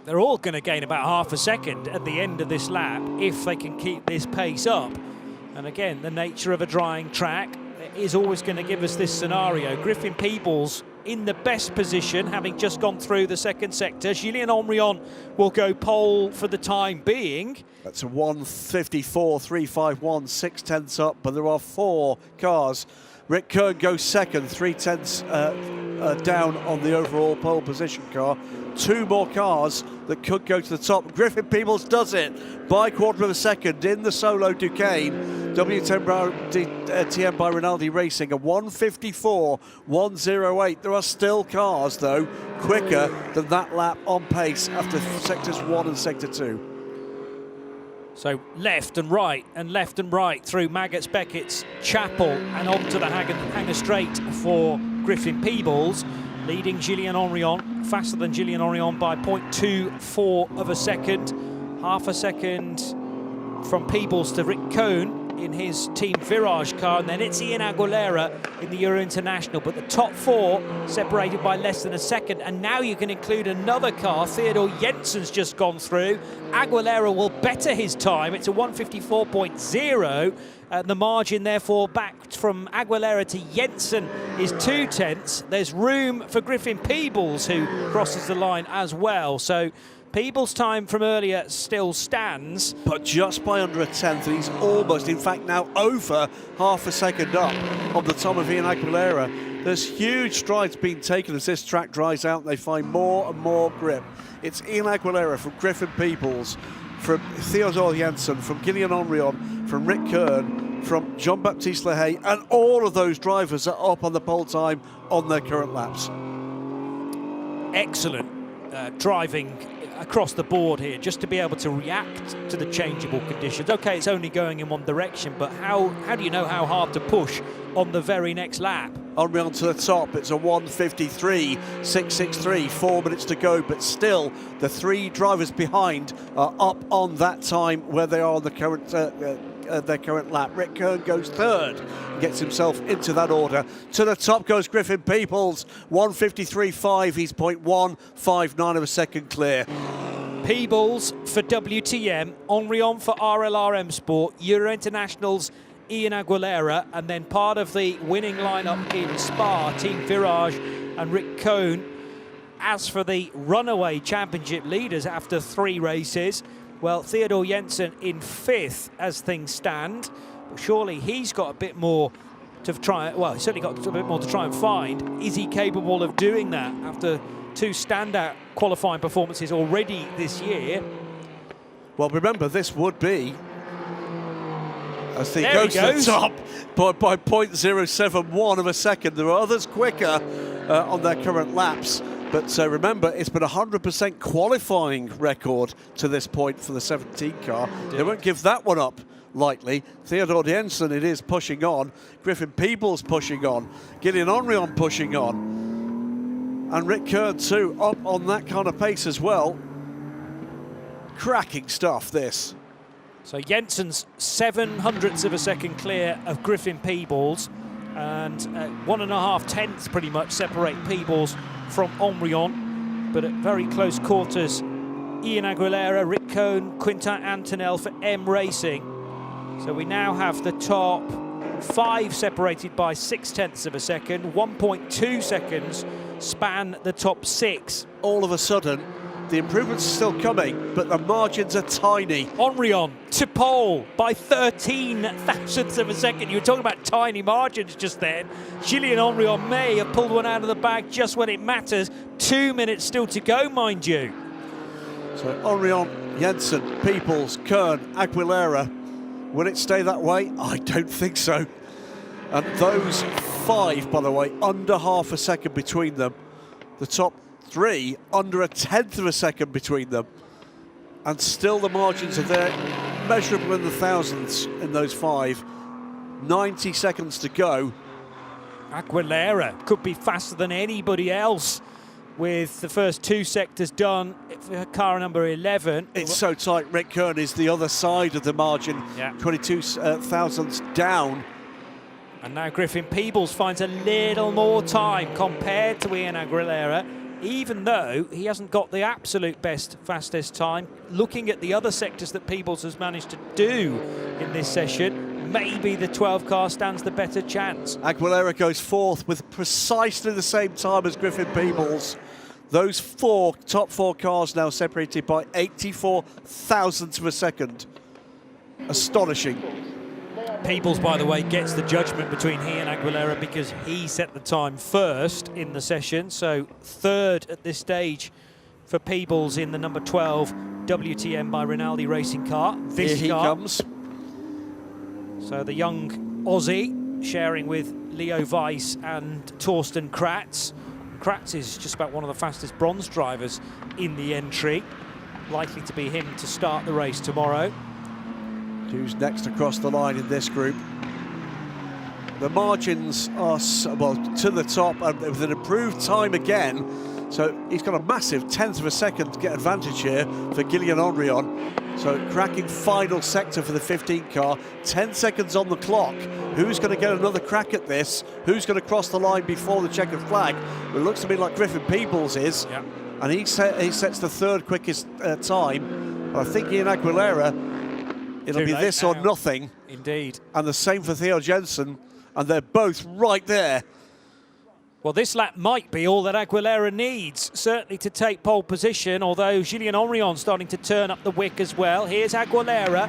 They're all going to gain about half a second at the end of this lap if they can keep this pace up. And again, the nature of a drying track is always going to give us this scenario. Griffin Peebles in the best position, having just gone through the 2nd sector. Julien Henrion will go pole for the time being. That's a 1:54.351, 6/10 up, but there are 4 cars. Rick Kern goes second, 3/10 down on the overall pole position car. 2 more cars that could go to the top. Griffin Peebles does it by a quarter of a second in the solo Duquesne. WTM by Rinaldi Racing, a 1:54.108. There are still cars, though, quicker than that lap on pace after sectors 1 and sector 2. So left and right through Maggots, Beckett's, Chapel and onto the Hanger Straight for Griffin Peebles, leading Julien Henrion, faster than Julien Henrion by 0.24 of a second. Half a second from Peebles to Rick Cohn in his Team Virage car, and then it's Ian Aguilera in the Euro International. But the top 4 separated by less than a second, and now you can include another car. Theodor Jensen's just gone through. Aguilera will better his time. It's a 154.0. The margin, therefore, back from Aguilera to Jensen is 0.2. There's room for Griffin Peebles, who crosses the line as well. So Peebles' time from earlier still stands. But just by under a tenth, and he's almost, in fact, now over half a second up on the time of Ian Aguilera. There's huge strides being taken as this track dries out and they find more and more grip. It's Ian Aguilera from Griffin Peebles, from Theodor Jensen, from Gillian Henrion, from Rick Kern, from Jean-Baptiste Lehay, and all of those drivers are up on the pole time on their current laps. Excellent driving across the board here, just to be able to react to the changeable conditions. Okay, it's only going in one direction, but how do you know how hard to push on the very next lap? Henrion to the top, it's a 1:53.663, 4 minutes to go, but still the 3 drivers behind are up on that time where they are on the current their current lap. Rick Kern goes third, gets himself into that order. To the top goes Griffin Peebles, 1:53.5, he's 0.159 of a second clear. Peebles for WTM, Henrion for RLRM Sport, Euro Internationals Ian Aguilera, and then part of the winning lineup in Spa, Team Virage and Rick Cohn. As for the runaway championship leaders after 3 races, well, Theodor Jensen in 5th as things stand. But surely he's got a bit more to try, well, he's certainly got a bit more to try and find. Is he capable of doing that after 2 standout qualifying performances already this year? Well, remember, this would be, as he goes to the top by 0.071 of a second. There are others quicker on their current laps. But remember, it's been a 100% qualifying record to this point for the 17 car. Indeed. They won't give that one up lightly. Theodor Jensen, it is pushing on. Griffin Peebles pushing on. Gillian Henrion pushing on. And Rick Kern too, up on that kind of pace as well. Cracking stuff, this. So Jensen's 0.07 of a second clear of Griffin Peebles, and 1.5 tenths pretty much separate Peebles from Henrion, but at very close quarters, Ian Aguilera, Rick Cohn, Quintin Antonel for M Racing. So we now have the top 5 separated by 0.6 of a second. 1.2 seconds span the top 6. All of a sudden, the improvements are still coming, but the margins are tiny. Henrion to pole by 0.13 of a second. You were talking about tiny margins just then. Gillian Henrion may have pulled one out of the bag just when it matters. 2 minutes still to go, mind you. So Henrion, Jensen, Peebles, Kern, Aguilera. Will it stay that way? I don't think so. And those 5, by the way, under half a second between them. The top 3 under 1/10 of a second between them, and still the margins are there, measurable in the thousands in those 5. 90 seconds to go. Aguilera could be faster than anybody else with the first 2 sectors done for car number 11. It's so tight. Rick Kern is the other side of the margin, 22 thousandths down. And now Griffin Peebles finds a little more time compared to Ian Aguilera, even though he hasn't got the absolute best fastest time. Looking at the other sectors that Peebles has managed to do in this session, maybe the 12 car stands the better chance. Aguilera goes 4th with precisely the same time as Griffin Peebles. Those top 4 cars now separated by 84 thousandths of a second. Astonishing. Peebles, by the way, gets the judgment between he and Aguilera because he set the time first in the session. So 3rd at this stage for Peebles in the number 12 WTM by Rinaldi racing car. This Here he car comes. So the young Aussie sharing with Leo Weiss and Torsten Kratz. Kratz is just about one of the fastest bronze drivers in the entry. Likely to be him to start the race tomorrow. Who's next across the line in this group? The margins are, well, to the top, and with an improved time again So he's got a massive 1/10 of a second to get advantage here for Guillaume Henrion. So cracking final sector for the 15 car, 10 seconds on the clock. Who's going to get another crack at this? Who's going to cross the line before the checkered flag? It looks to me like Griffin Peebles is. Yeah. And he sets the third quickest time. But I think Ian Aguilera, it'll be this or nothing. Indeed. And the same for Theo Jensen. And they're both right there. Well, this lap might be all that Aguilera needs, certainly to take pole position, although Julien Henrion starting to turn up the wick as well. Here's Aguilera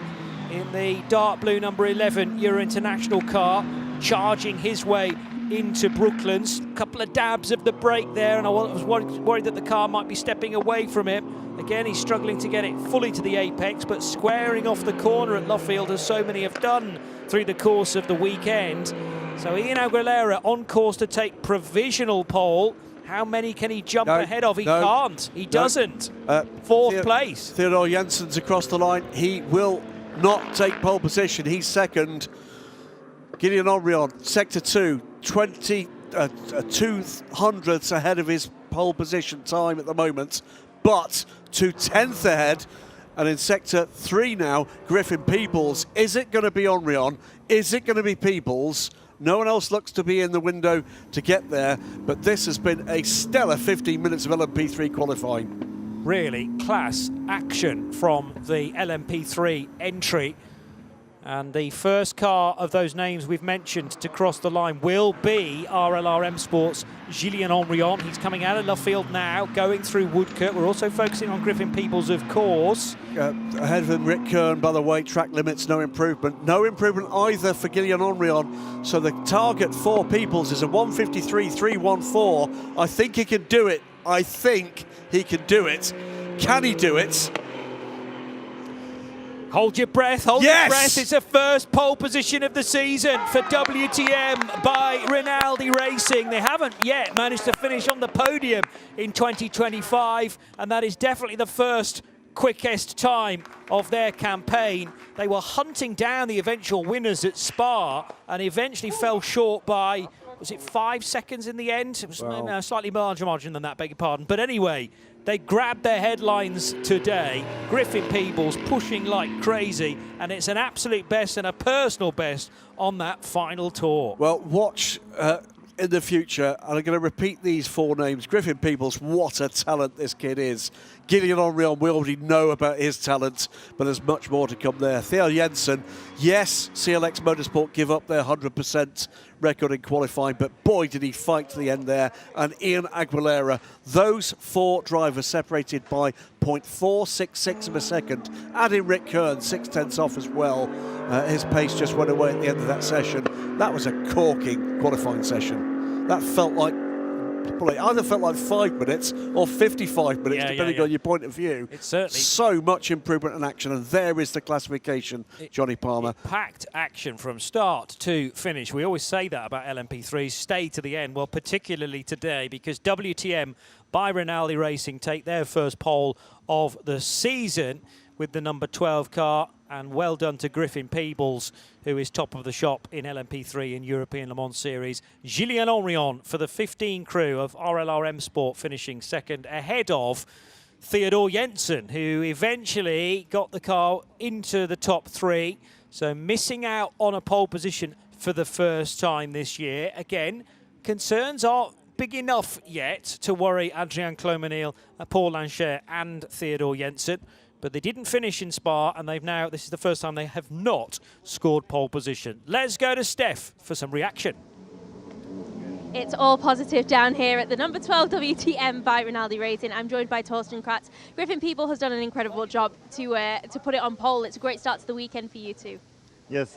in the dark blue number 11 Euro International car, charging his way into Brooklands. A couple of dabs of the brake there, and I was worried that the car might be stepping away from him. Again, he's struggling to get it fully to the apex, but squaring off the corner at Luffield, as so many have done through the course of the weekend. So Ian Aguilera on course to take provisional pole. How many can he jump ahead of? He can't. He doesn't. Fourth place. Theodore Jensen's across the line. He will not take pole position. He's second. Guillaume Henrion, sector 2, 200ths ahead of his pole position time at the moment, but 2/10 ahead. And in sector 3 now, Griffin Peebles. Is it going to be Henrion? Is it going to be Peebles? No one else looks to be in the window to get there, but this has been a stellar 15 minutes of LMP3 qualifying. Really class action from the LMP3 entry. And the first car of those names we've mentioned to cross the line will be RLRM Sports' Julien Henrion. He's coming out of Luffield now, going through Woodcote. We're also focusing on Griffin Peebles, of course. Ahead of him, Rick Kern, by the way, track limits, no improvement. No improvement either for Guillaume Henrion. So the target for Peebles is a 153.314. I think he can do it. I think he can do it. Can he do it? Hold your breath, hold your breath. It's a first pole position of the season for WTM by Rinaldi Racing. They haven't yet managed to finish on the podium in 2025, and that is definitely the first quickest time of their campaign. They were hunting down the eventual winners at Spa and eventually fell short by, was it 5 seconds in the end? It was slightly larger margin than that, beg your pardon. But anyway, they grabbed their headlines today. Griffin Peebles pushing like crazy, and it's an absolute best and a personal best on that final tour. Well, watch in the future, and I'm going to repeat these 4 names. Griffin Peebles, what a talent this kid is. Guillaume Henrion, we already know about his talent, but there's much more to come there. Theo Jensen, yes, CLX Motorsport give up their 100% record in qualifying, but boy did he fight to the end there. And Ian Aguilera, those 4 drivers separated by 0.466 of a second. Adding Rick Kern, 6/10 off as well. His pace just went away at the end of that session. That was a corking qualifying session. That felt like, probably either felt like 5 minutes or 55 minutes, depending on your point of view. It's certainly so much improvement in action, and there is the classification, Johnny Palmer. Packed action from start to finish. We always say that about LMP3s, stay to the end. Well, particularly today, because WTM by Rinaldi Racing take their first pole of the season with the number 12 car, and well done to Griffin Peebles, who is top of the shop in LMP3 in European Le Mans Series. Julien Henrion for the 15 crew of RLRM Sport finishing second, ahead of Theodore Jensen, who eventually got the car into the top 3, so missing out on a pole position for the first time this year. Again, concerns aren't big enough yet to worry Adrien Clomenil, Paul Lanchet and Theodore Jensen. But they didn't finish in Spa, and they've now, this is the first time they have not scored pole position. Let's go to Steph for some reaction. It's all positive down here at the number 12 WTM by Rinaldi Racing. I'm joined by Torsten Kratz. Griffin Peebles has done an incredible job to put it on pole. It's a great start to the weekend for you too. Yes,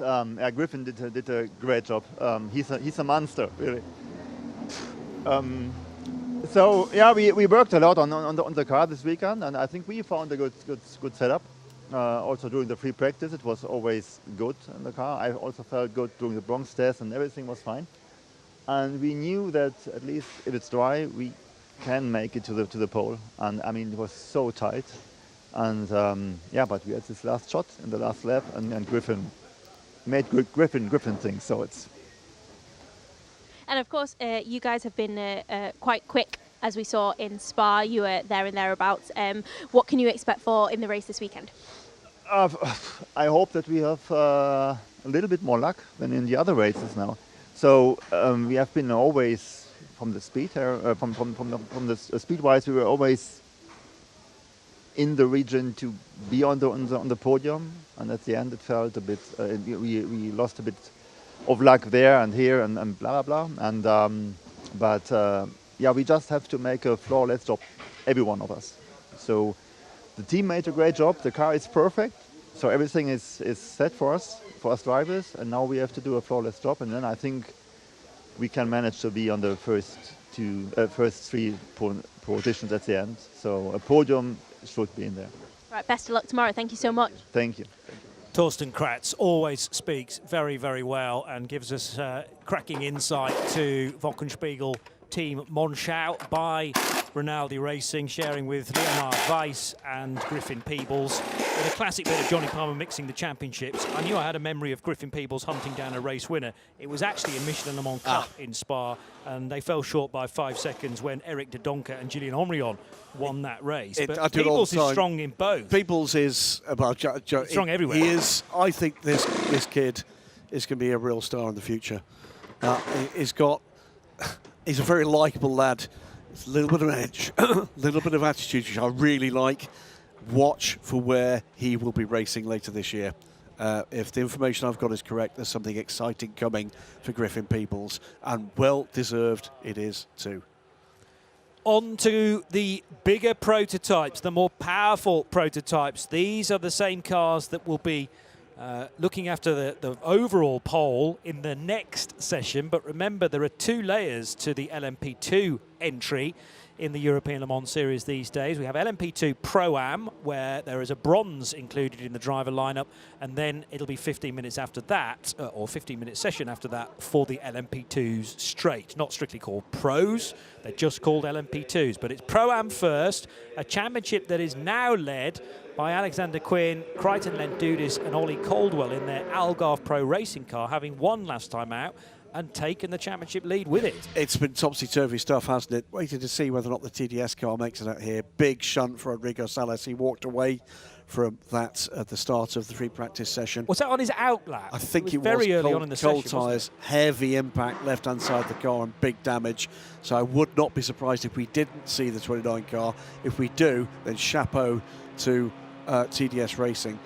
Griffin did a great job. He's a monster, really. So yeah, we worked a lot on the car this weekend, and I think we found a good setup. Also during the free practice, it was always good in the car. I also felt good during the Bronx test, and everything was fine. And we knew that at least if it's dry, we can make it to the pole. And I mean, it was so tight. And yeah, but we had this last shot in the last lap, and Griffin made Griffin things. So it's. And of course, you guys have been quite quick as we saw in Spa. You were there and thereabouts. What can you expect for in the race this weekend? I hope that we have a little bit more luck than in the other races now. So we have been always from the speed from the speed-wise, we were always in the region to be on the podium, and at the end it felt a bit. We lost a bit of luck there and here and blah blah blah. And yeah, we just have to make a flawless job, every one of us. So the team made a great job. The car is perfect, so everything is set for us drivers, and now we have to do a flawless job. And then I think we can manage to be on the first three positions at the end. So a podium should be in there. Right, best of luck tomorrow. Thank you so much. Thank you. Torsten Kratz always speaks very, very well and gives us cracking insight to Wochenspiegel Team Monschau by Rinaldi Racing, sharing with Leonhard Weiss and Griffin Peebles. With a classic bit of Johnny Palmer mixing the championships. I knew I had a memory of Griffin Peebles hunting down a race winner. It was actually a Michelin Le Mans Cup in Spa, and they fell short by 5 seconds when Eric de Doncker and Gillian Omrion won that race. But Peebles is strong in both. Peebles is strong everywhere. He is. I think this kid is going to be a real star in the future. He's a very likeable lad. It's a little bit of edge, a little bit of attitude, which I really like. Watch for where he will be racing later this year. If the information I've got is correct, there's something exciting coming for Griffin Peebles, and well-deserved it is too. On to the bigger prototypes, the more powerful prototypes. These are the same cars that will be looking after the overall pole in the next session. But remember, there are 2 layers to the LMP2 entry in the European Le Mans Series these days. We have LMP2 Pro-Am, where there is a bronze included in the driver lineup, and then it'll be 15 minutes after that, or 15-minute session after that, for the LMP2s straight. Not strictly called Pros, they're just called LMP2s, but it's Pro-Am first, a championship that is now led by Alexander Quinn, Crichton Lentudis and Ollie Caldwell in their Algarve Pro racing car, having won last time out and taken the championship lead with it. It's been topsy-turvy stuff, hasn't it? Waiting to see whether or not the TDS car makes it out here. Big shunt for Rodrigo Salas. He walked away from that at the start of the free practice session. Was that on his out lap? I think it was very early on in the session. Cold tyres, heavy impact left-hand side of the car and big damage. So I would not be surprised if we didn't see the 29 car. If we do, then chapeau to TDS Racing.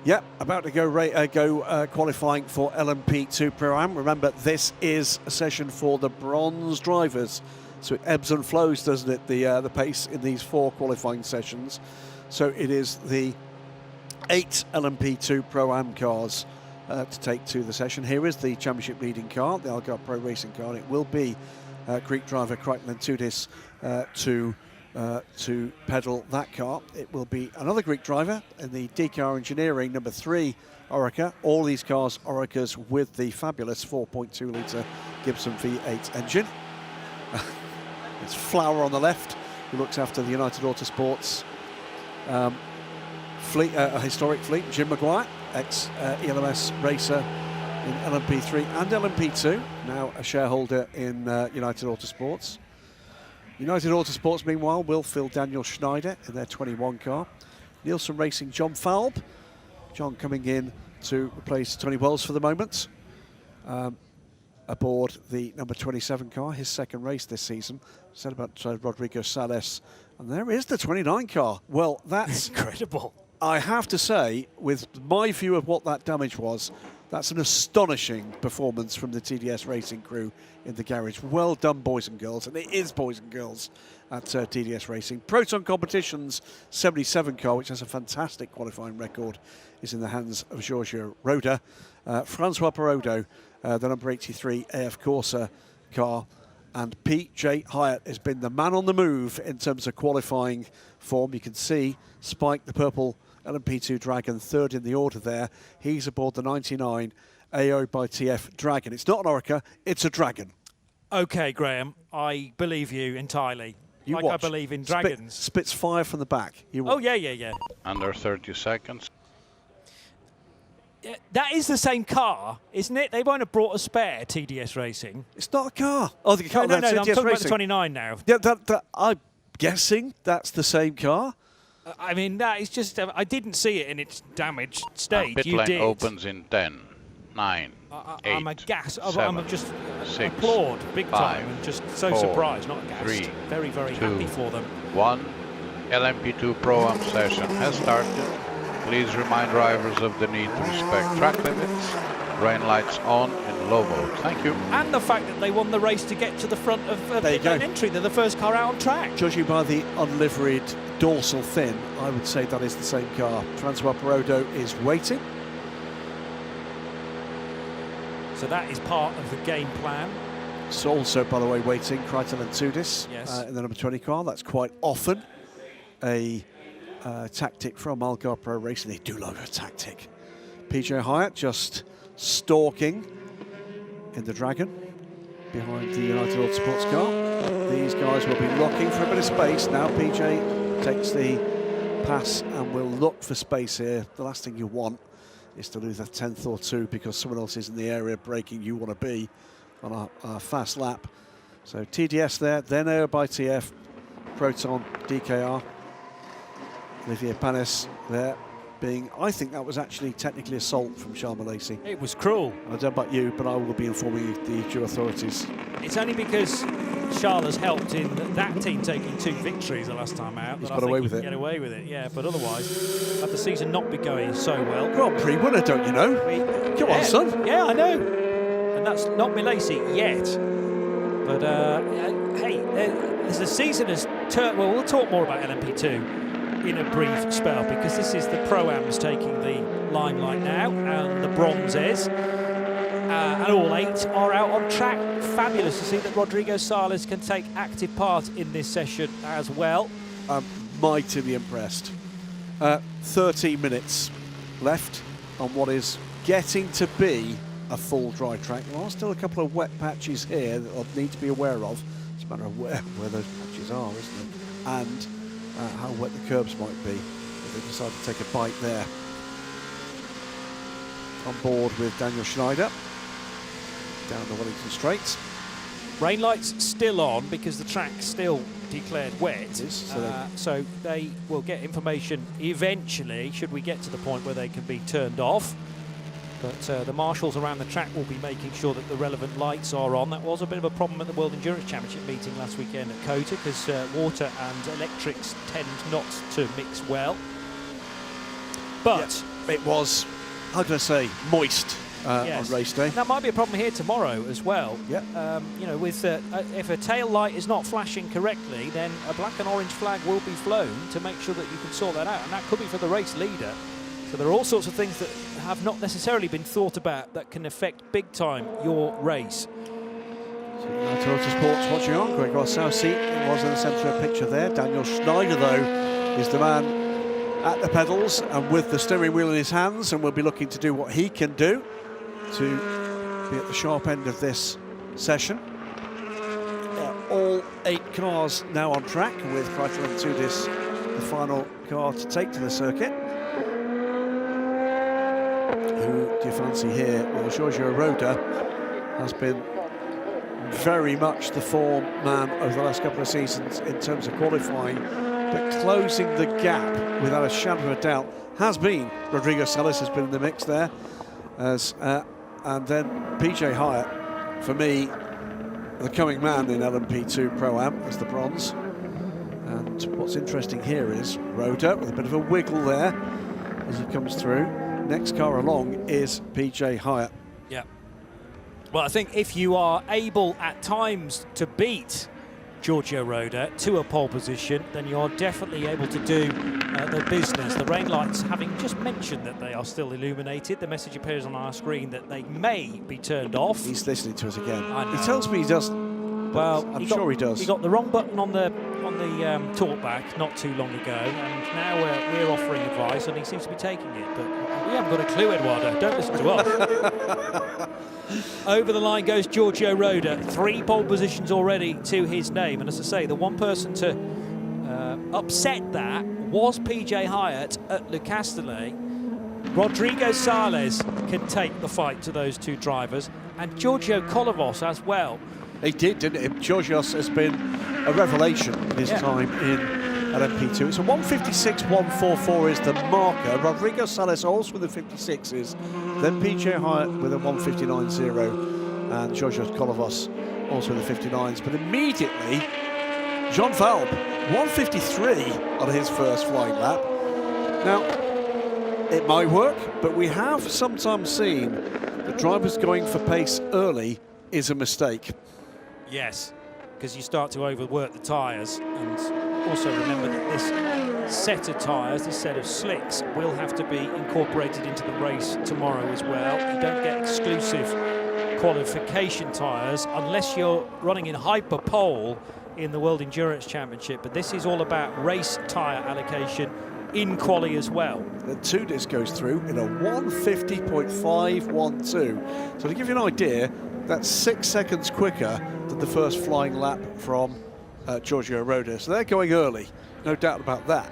Yeah, about to go qualifying for LMP2 Pro-Am. Remember, this is a session for the bronze drivers, so it ebbs and flows, doesn't it? The pace in these 4 qualifying sessions. So it is the 8 LMP2 Pro-Am cars to take to the session. Here is the championship leading car, the Algarve Pro Racing car, and it will be Greek driver Crichton Lentudis to pedal that car. It will be another Greek driver in the D-Car Engineering number 3 Orica. All these cars Oricas with the fabulous 4.2 litre Gibson V8 engine. It's Flower on the left, who looks after the United Autosports fleet, a historic fleet. Jim Maguire, ex-ELMS racer in LMP3 and LMP2, now a shareholder in United Autosports. United Autosports, meanwhile, will fill Daniel Schneider in their 21 car. Nielsen Racing, John Falb. John coming in to replace Tony Wells for the moment. Aboard the number 27 car, his second race this season. Said about Rodrigo Salas. And there is the 29 car. Well, that's incredible. I have to say, with my view of what that damage was, that's an astonishing performance from the TDS Racing crew in the garage. Well done, boys and girls, and it is boys and girls at TDS Racing. Proton Competitions 77 car, which has a fantastic qualifying record, is in the hands of Giorgio Roda. Francois Perodo, the number 83 AF Corsa car, and PJ Hyatt has been the man on the move in terms of qualifying form. You can see Spike, the purple LMP2 Dragon, third in the order there. He's aboard the 99 AO by TF Dragon. It's not an Orica, it's a Dragon. Okay, Graham, I believe you entirely. You like watch. I believe in dragons. Spits fire from the back. You watch. Oh, yeah. Under 30 seconds. That is the same car, isn't it? They won't have brought a spare, TDS Racing. It's not a car. Oh, the car. No, that's I'm TDS talking about the Racing. 29 now. Yeah, I'm guessing that's the same car. I mean, that is just... I didn't see it in its damaged state. Pit You lane did. opens in 10, 9, 8, I'm aghast. 7, I'm just 6, applaud big 5, time and just so 4, surprised, not aghast. 3, very, very 2, happy for them. 1. LMP2 Pro session has started. Please remind drivers of the need to respect track limits. Rain lights on in low mode. Thank you. And the fact that they won the race to get to the front of There you pit go. lane entry. They're the first car out on track. Judging by the unliveried dorsal fin, I would say that is the same car. Francois Perrodo is waiting. So that is part of the game plan. It's also, by the way, waiting Crichton and Tudis Yes. in the number 20 car. That's quite often a tactic from Algar Pro Racing. They do love a tactic. PJ Hyatt just stalking in the Dragon behind the United Auto Sports car. These guys will be looking for a bit of space. Now PJ takes the pass and will look for space here. The last thing you want is to lose a 10th or 2 because someone else is in the area braking you want to be on a fast lap. So TDS there, then Air by TF, Proton, DKR. Olivier Panis there being, I think that was actually technically assault from Charles Malaysi. It was cruel. I don't know about you, but I will be informing the due authorities. It's only because Charles has helped in that team taking 2 victories the last time out. He's that got I think away he with can it. Get away with it, yeah. But otherwise, had the season not be going so well. Grand Prix winner, don't you know? Come on, son. Yeah, I know. And that's not Malaysi yet. But hey, as the season has turned, well, we'll talk more about LMP2 in a brief spell because this is the Pro-Ams taking the limelight now and the bronzes. And all 8 are out on track. Fabulous to see that Rodrigo Sales can take active part in this session as well. I'm mightily impressed. 13 minutes left on what is getting to be a full dry track. There are still a couple of wet patches here that I'll need to be aware of. It's a matter of where those patches are, isn't it? And how wet the curbs might be if they decide to take a bite there. On board with Daniel Schneider down the Wellington Straight. Rain lights still on because the track's still declared wet. It is, So they will get information eventually, should we get to the point where they can be turned off. But the marshals around the track will be making sure that the relevant lights are on. That was a bit of a problem at the World Endurance Championship meeting last weekend at COTA because water and electrics tend not to mix well. But yeah, it was, how can I say, moist yes. on race day. That might be a problem here tomorrow as well. Yeah. You know, with if a tail light is not flashing correctly, then a black and orange flag will be flown to make sure that you can sort that out, and that could be for the race leader. So there are all sorts of things that have not necessarily been thought about that can affect big time your race. United Auto Sports watching on. Gregor Southseat was in the centre of the picture there. Daniel Schneider, though, is the man at the pedals and with the steering wheel in his hands, and will be looking to do what he can do to be at the sharp end of this session. All 8 cars now on track, with Crichton and Tudis the final car to take to the circuit. Who do you fancy here? Well, Giorgio Roda has been very much the form man over the last couple of seasons in terms of qualifying, but closing the gap without a shadow of a doubt has been Rodrigo Sales has been in the mix there, as and then PJ Hyatt, for me, the coming man in LMP2 Pro-Am as the bronze. And what's interesting here is Roda with a bit of a wiggle there as he comes through. Next car along is PJ Hyatt. Yeah. Well, I think if you are able at times to beat Giorgio Roda to a pole position, then you're definitely able to do the business. The rain lights, having just mentioned that they are still illuminated, the message appears on our screen that they may be turned off. He's listening to us again. I know. He tells me he doesn't. Well, I'm sure he does. He got the wrong button on the talkback not too long ago, and now we're offering advice, and he seems to be taking it. But we haven't got a clue, Eduardo. Don't listen to us. Over the line goes Giorgio Roda. 3 pole positions already to his name, and as I say, the one person to upset that was PJ Hyatt at Le Castellet. Rodrigo Sales can take the fight to those two drivers, and Giorgio Kolovos as well. He did, didn't he? Georgios has been a revelation in his time in LMP2. It's a 156.144 is the marker. Rodrigo Sales also with the 56s. Then PJ Hyatt with a 159.0 and Georgios Kolovos also with the 59s. But immediately, John Falb, 153 on his first flying lap. Now, it might work, but we have sometimes seen that drivers going for pace early is a mistake. Yes, because you start to overwork the tyres, and also remember that this set of tyres, this set of slicks, will have to be incorporated into the race tomorrow as well. You don't get exclusive qualification tyres unless you're running in hyperpole in the World Endurance Championship, but this is all about race tyre allocation in quali as well. The two disc goes through in a 150.512. So to give you an idea, that's 6 seconds quicker than the first flying lap from Giorgio Roda. So they're going early, no doubt about that.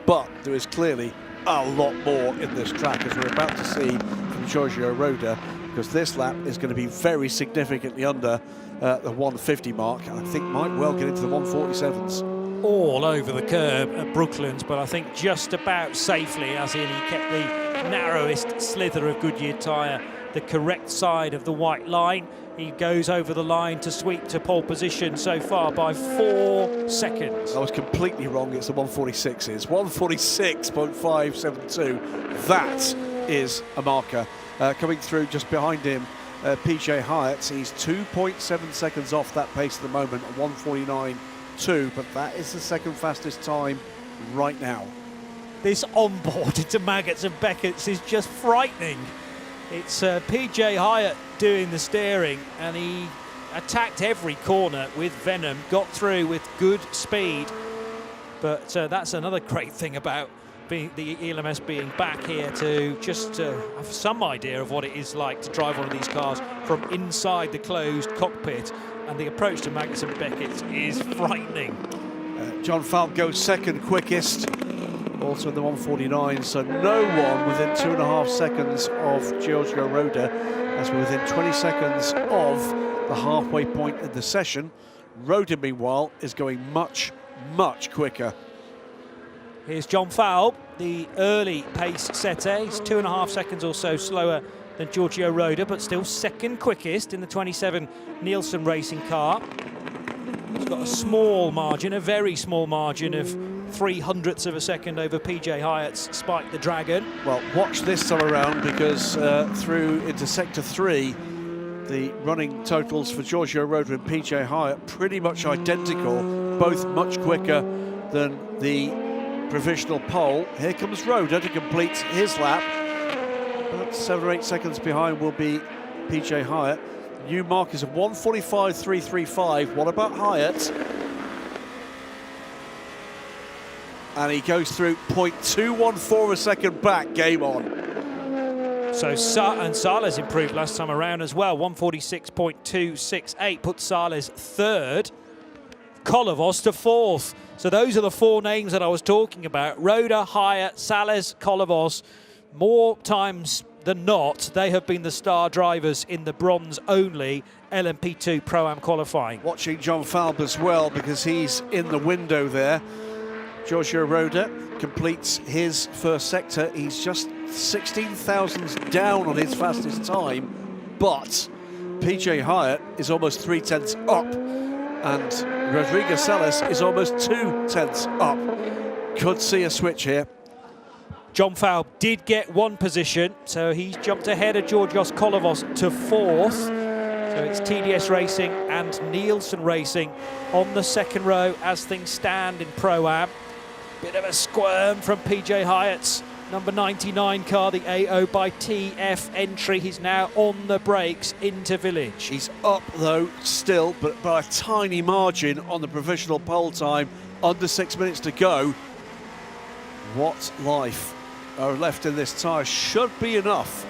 But there is clearly a lot more in this track, as we're about to see from Giorgio Roda, because this lap is going to be very significantly under the 150 mark, and I think might well get into the 147s. All over the curb at Brooklands, but I think just about safely, as in he kept the narrowest slither of Goodyear tyre the correct side of the white line. He goes over the line to sweep to pole position so far by 4 seconds. I was completely wrong, it's the 146s. 146.572, that is a marker. Coming through just behind him, PJ Hyatt, he's 2.7 seconds off that pace at the moment, at 149.2, but that is the second fastest time right now. This onboard into Maggots and Beckett's is just frightening. It's PJ Hyatt doing the steering, and he attacked every corner with venom, got through with good speed. But that's another great thing about the ELMS being back here, to just have some idea of what it is like to drive one of these cars from inside the closed cockpit. And the approach to Maggots and Beckett's is frightening. John Falk goes second quickest, also in the 149, so no one within 2.5 seconds of Giorgio Roda, as we're within 20 seconds of the halfway point in the session. Roda, meanwhile, is going much, much quicker. Here's John Falb, the early pace setter. He's 2.5 seconds or so slower than Giorgio Roda, but still second quickest in the 27 Nielsen racing car. He's got a small margin, a very small margin of 0.03 of a second over PJ Hyatt's Spike the Dragon. Well, watch this time around, because through into Sector 3, the running totals for Giorgio Roda and PJ Hyatt pretty much identical, both much quicker than the provisional pole. Here comes Roda to complete his lap. About 7 or 8 seconds behind will be PJ Hyatt. New markers of 145.335. What about Hyatt? And he goes through 0.214 a second back. Game on. So Sales improved last time around as well. 146.268 puts Sales third. Kolovos to fourth. So those are the 4 names that I was talking about. Roda, Hyatt, Sales, Kolovos. More times than not, they have been the star drivers in the bronze-only LMP2 Pro-Am qualifying. Watching John Falb as well, because he's in the window there. Giorgio Roda completes his first sector. He's just 16 thousandths down on his fastest time, but PJ Hyatt is almost 0.3 up, and Rodrigo Sales is almost 0.2 up. Could see a switch here. John Falb did get 1 position, so he's jumped ahead of Georgios Kolovos to 4th. So it's TDS Racing and Nielsen Racing on the second row as things stand in Pro-Am. Bit of a squirm from PJ Hyatt's number 99 car, the AO by TF entry. He's now on the brakes into Village. He's up though still, but by a tiny margin on the provisional pole time, under 6 minutes to go. What life are left in this tyre should be enough.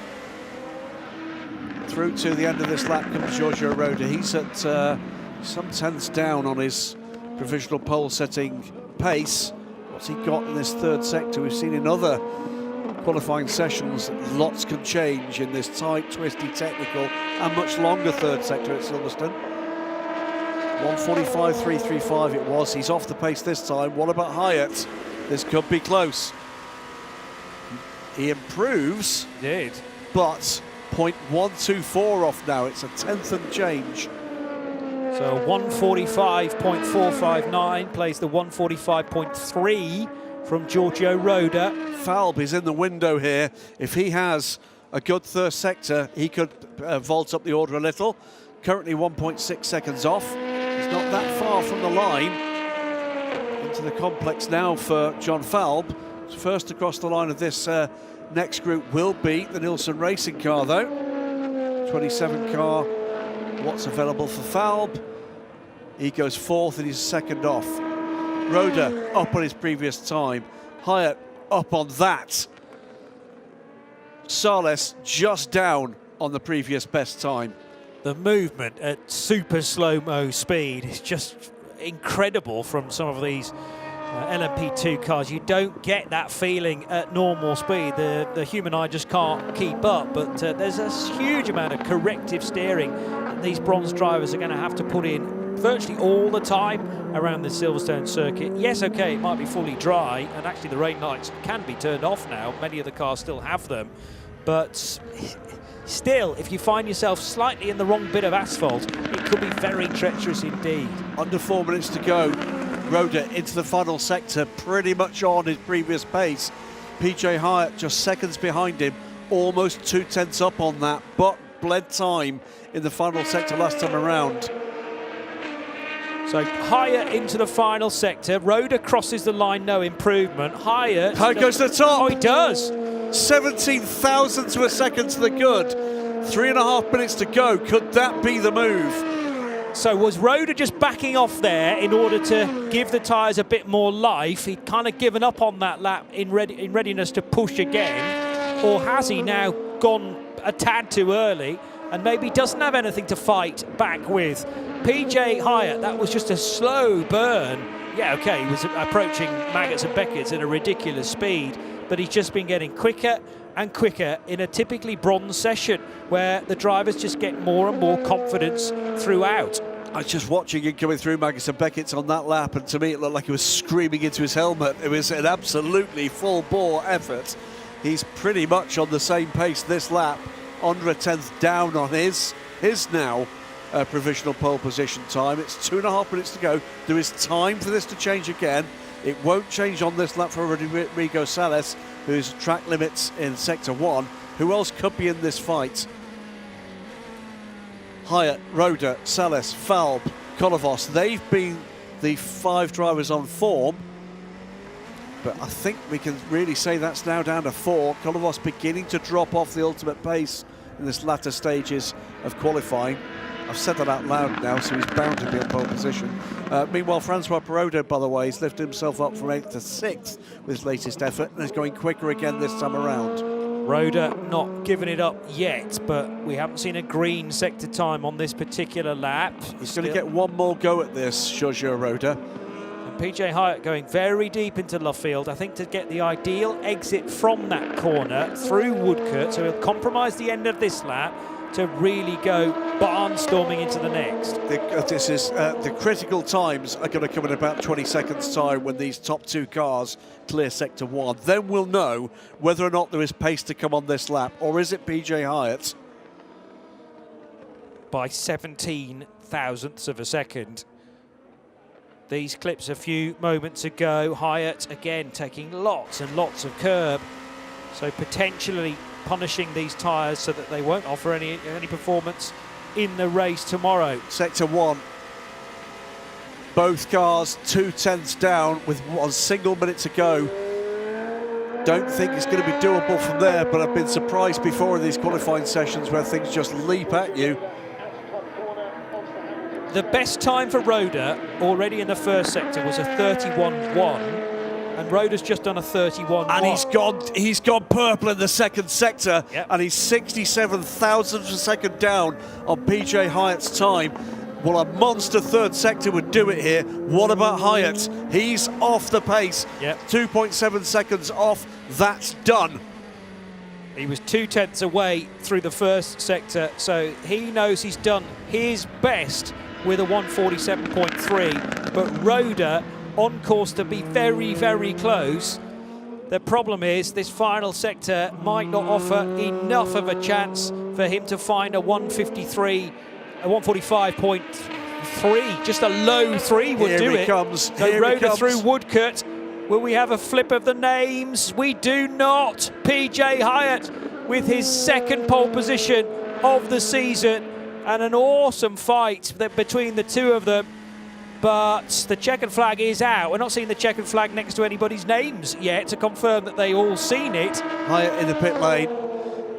Through to the end of this lap comes Giorgio Roda. He's at some tenths down on his provisional pole setting pace. What's he got in this third sector? We've seen in other qualifying sessions, lots can change in this tight, twisty, technical and much longer third sector at Silverstone. 1:45.335 it was. He's off the pace this time. What about Hyatt? This could be close. He improves. He did. But 0.124 off now. It's a tenth and change. So 1:45.459 plays the 1:45.3 from Giorgio Roda. Falb is in the window here. If he has a good third sector, he could vault up the order a little. Currently 1.6 seconds off. He's not that far from the line. Into the complex now for John Falb. First across the line of this next group will be the Nielsen Racing car, though. 27 car. What's available for Falb? He goes fourth and he's second off. Roda up on his previous time. Hyatt up on that. Sales just down on the previous best time. The movement at super slow-mo speed is just incredible from some of these LMP2 cars. You don't get that feeling at normal speed. The human eye just can't keep up, but there's a huge amount of corrective steering that these bronze drivers are going to have to put in virtually all the time around the Silverstone circuit. Yes, okay, it might be fully dry, and actually the rain lights can be turned off now. Many of the cars still have them, but still, if you find yourself slightly in the wrong bit of asphalt, it could be very treacherous indeed. Under 4 minutes to go. Roda into the final sector, pretty much on his previous pace. PJ Hyatt just seconds behind him, almost 2/10 up on that, but bled time in the final sector last time around. So Hyatt into the final sector. Roda crosses the line, no improvement. Hyatt Goes to the top. Oh, he does. 17 thousandths of a second to the good. 3.5 minutes to go. Could that be the move? So was Roda just backing off there in order to give the tyres a bit more life? He'd kind of given up on that lap in readiness to push again. Or has he now gone a tad too early and maybe doesn't have anything to fight back with? PJ Hyatt, that was just a slow burn. Yeah, okay, he was approaching Maggots and Beckett's at a ridiculous speed, but he's just been getting quicker and quicker in a typically bronze session where the drivers just get more and more confidence throughout. I was just watching him coming through Maggots and Beckett's on that lap, and to me it looked like he was screaming into his helmet. It was an absolutely full-bore effort. He's pretty much on the same pace this lap, under a tenth down on his now provisional pole position time. It's 2.5 minutes to go. There is time for this to change again. It won't change on this lap for Rodrigo Sales, who's track limits in Sector 1. Who else could be in this fight? Hyatt, Roda, Sales, Falb, Kolovos. They've been the 5 drivers on form, but I think we can really say that's now down to 4. Kolovos beginning to drop off the ultimate pace in this latter stages of qualifying. I've said that out loud now, so he's bound to be in pole position. Meanwhile, Francois Perraudin, by the way, has lifted himself up from 8th to 6th with his latest effort and is going quicker again this time around. Roda not giving it up yet, but we haven't seen a green sector time on this particular lap. He's going to get one more go at this, Giorgio Roda. And PJ Hyatt going very deep into Luffield, I think, to get the ideal exit from that corner through Woodcote, so he'll compromise the end of this lap to really go barnstorming into the next. The critical times are going to come in about 20 seconds time when these top 2 cars clear Sector 1. Then we'll know whether or not there is pace to come on this lap, or is it PJ Hyatt? By 17 thousandths of a second. These clips a few moments ago, Hyatt again taking lots and lots of curb, so potentially punishing these tyres so that they won't offer any performance in the race tomorrow. Sector 1, both cars 2/10 down with 1 single minute to go. Don't think it's going to be doable from there, but I've been surprised before in these qualifying sessions where things just leap at you. The best time for Roda already in the first sector was a 31.1, and Roda's just done a 31.1. And he's gone purple in the second sector, yep. And he's 67 thousandths of a second down on PJ Hyatt's time. Well, a monster third sector would do it here. What about Hyatt? He's off the pace. Yep. 2.7 seconds off. That's done. He was 2/10 away through the first sector, so he knows he's done his best with a 147.3, but Roda on course to be very, very close. The problem is this final sector might not offer enough of a chance for him to find a 153, a 145.3. Just a low 3 would do it. Comes. So Roda through Woodcote. Will we have a flip of the names? We do not. PJ Hyatt with his second pole position of the season, and an awesome fight between the two of them. But the checkered flag is out. We're not seeing the checkered flag next to anybody's names yet to confirm that they all seen it. Hyatt in the pit lane.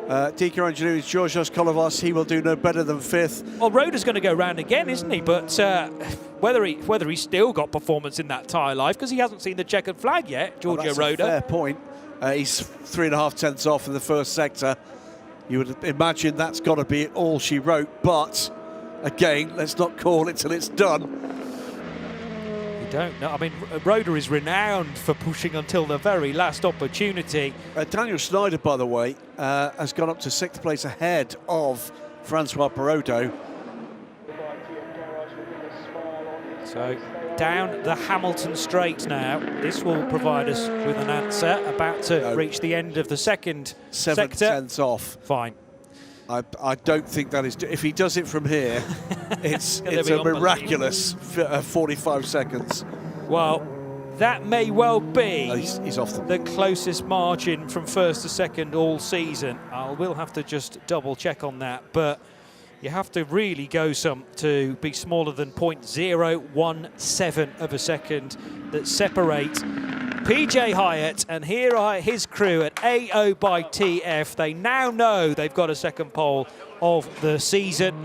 DK Engineering's Georgios Kolovas, he will do no better than 5th. Well, Roda's going to go round again, isn't he? But whether he's still got performance in that tyre life, because he hasn't seen the checkered flag yet, Giorgio Roda. Fair point. He's 3.5 tenths off in the first sector. You would imagine that's got to be all she wrote, but again, let's not call it till it's done. Don't know. I mean, Roda is renowned for pushing until the very last opportunity. Daniel Schneider, by the way, has gone up to 6th place ahead of Francois Perrodo. So down the Hamilton Straight now. This will provide us with an answer. About to reach the end of the second 7 sector. tenths off. Fine. I don't think that is... If he does it from here, it's a miraculous 45 seconds. Well, that may well be he's off the closest margin from first to second all season. I will have to just double check on that, but you have to really go some to be smaller than 0.017 of a second that separate PJ Hyatt and here are his crew at AO by TF. They now know they've got a second pole of the season,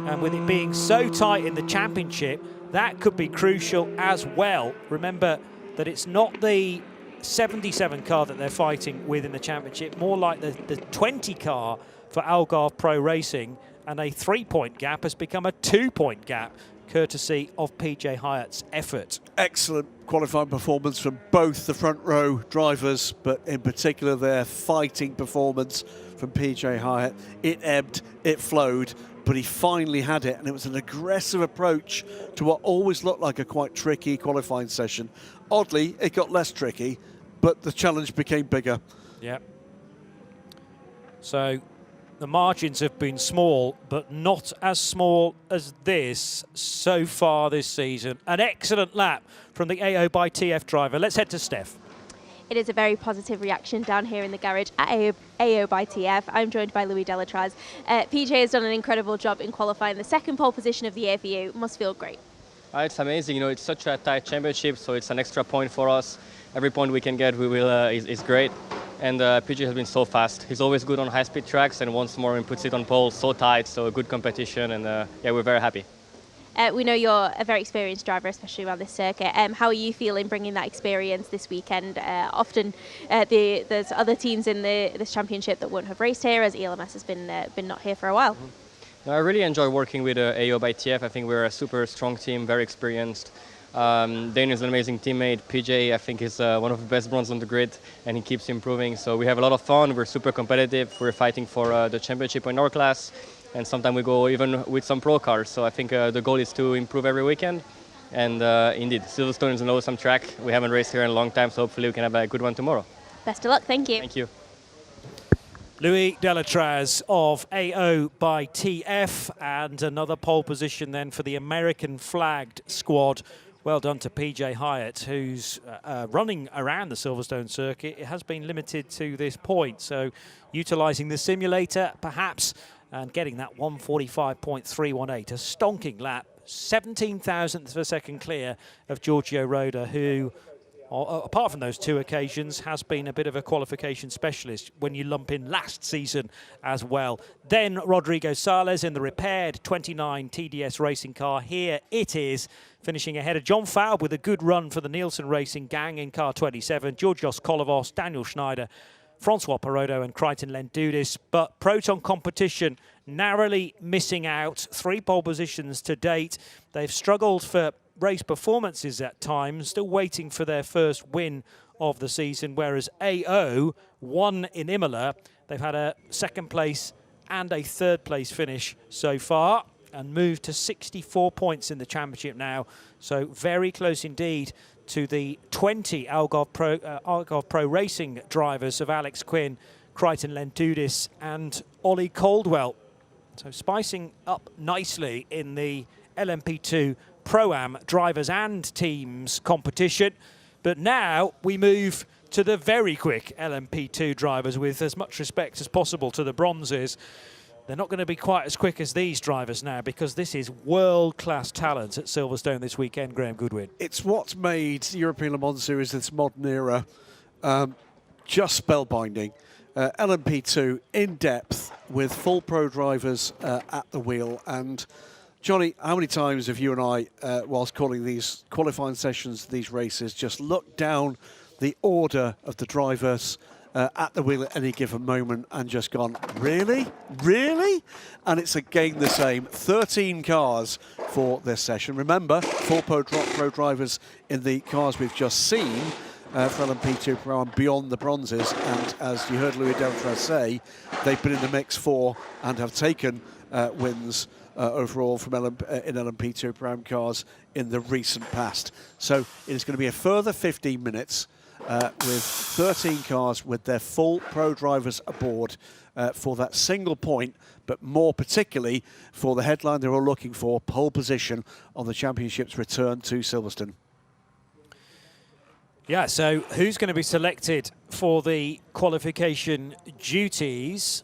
and with it being so tight in the championship, that could be crucial as well. Remember that it's not the 77 car that they're fighting with in the championship, more like the 20 car for Algarve Pro Racing, and a 3-point gap has become a 2-point gap, courtesy of PJ Hyatt's effort. Excellent qualifying performance from both the front row drivers, but in particular their fighting performance from PJ Hyatt. It ebbed, it flowed, but he finally had it, and it was an aggressive approach to what always looked like a quite tricky qualifying session. Oddly, it got less tricky, but the challenge became bigger. Yeah. So the margins have been small, but not as small as this so far this season. An excellent lap from the AO by TF driver. Let's head to Steph. It is a very positive reaction down here in the garage at AO by TF. I'm joined by Louis Delatraz. PJ has done an incredible job in qualifying the second pole position of the year for you. Must feel great. It's amazing. You know, it's such a tight championship, so it's an extra point for us. Every point we can get, we will is great. And PJ has been so fast. He's always good on high-speed tracks, and once more he puts it on pole, so tight, so a good competition, and yeah, we're very happy. We know you're a very experienced driver, especially around this circuit. How are you feeling bringing that experience this weekend? Often there's other teams in this championship that won't have raced here, as ELMS has been not here for a while. I really enjoy working with AO by TF. I think we're a super strong team, very experienced. Dane is an amazing teammate. PJ, I think, is one of the best bronze on the grid, and he keeps improving. So we have a lot of fun. We're super competitive. We're fighting for the championship in our class, and sometimes we go even with some pro cars. So I think the goal is to improve every weekend. And indeed, Silverstone is an awesome track. We haven't raced here in a long time, so hopefully we can have a good one tomorrow. Best of luck. Thank you. Thank you. Louis Delatraz of AO by TF, and another pole position then for the American flagged squad. Well done to PJ Hyatt, who's running around the Silverstone circuit. It has been limited to this point, so utilising the simulator perhaps and getting that 145.318, a stonking lap, 17 thousandths of a second clear of Giorgio Roda, who, apart from those two occasions, has been a bit of a qualification specialist when you lump in last season as well. Then Rodrigo Sales in the repaired 29 TDS racing car. Here it is, finishing ahead of John Faub with a good run for the Nielsen Racing gang in car 27. Georgios Kolovos, Daniel Schneider, Francois Perrodo and Crichton Lendudis. But Proton competition narrowly missing out. 3 pole positions to date. They've struggled for race performances at times, still waiting for their first win of the season, whereas AO won in Imola. They've had a second place and a third place finish so far and moved to 64 points in the championship now. So very close indeed to the 20 Algarve Pro Racing drivers of Alex Quinn, Crichton Lentudis and Ollie Caldwell. So spicing up nicely in the LMP2 Pro-Am drivers and teams competition. But now we move to the very quick LMP2 drivers, with as much respect as possible to the bronzes. They're not going to be quite as quick as these drivers now, because this is world-class talent at Silverstone this weekend, Graham Goodwin. It's what's made the European Le Mans Series, this modern era, just spellbinding. LMP2 in depth with full pro drivers at the wheel. And Johnny, how many times have you and I, whilst calling these qualifying sessions, these races, just looked down the order of the drivers at the wheel at any given moment and just gone, really? Really? And it's again the same. 13 cars for this session. Remember, full pro drivers in the cars we've just seen for LMP2 Pro and beyond the bronzes. And as you heard Louis Deltraz say, they've been in the mix for and have taken wins overall from in LMP2 Pro cars in the recent past. So it is going to be a further 15 minutes with 13 cars with their full pro drivers aboard for that single point, but more particularly for the headline they're all looking for, pole position on the championship's return to Silverstone. Yeah, so who's going to be selected for the qualification duties?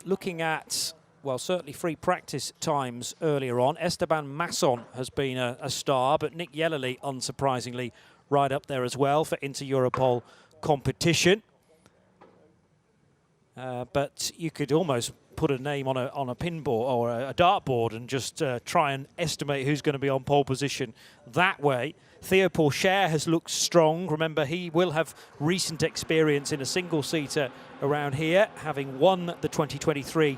Looking at, well, certainly free practice times earlier on. Esteban Masson has been a star, but Nick Yellerly, unsurprisingly, right up there as well for Inter-Europol competition. But you could almost put a name on a pinboard or a dartboard and just try and estimate who's going to be on pole position that way. Theo Pourchaire has looked strong. Remember, he will have recent experience in a single-seater around here, having won the 2023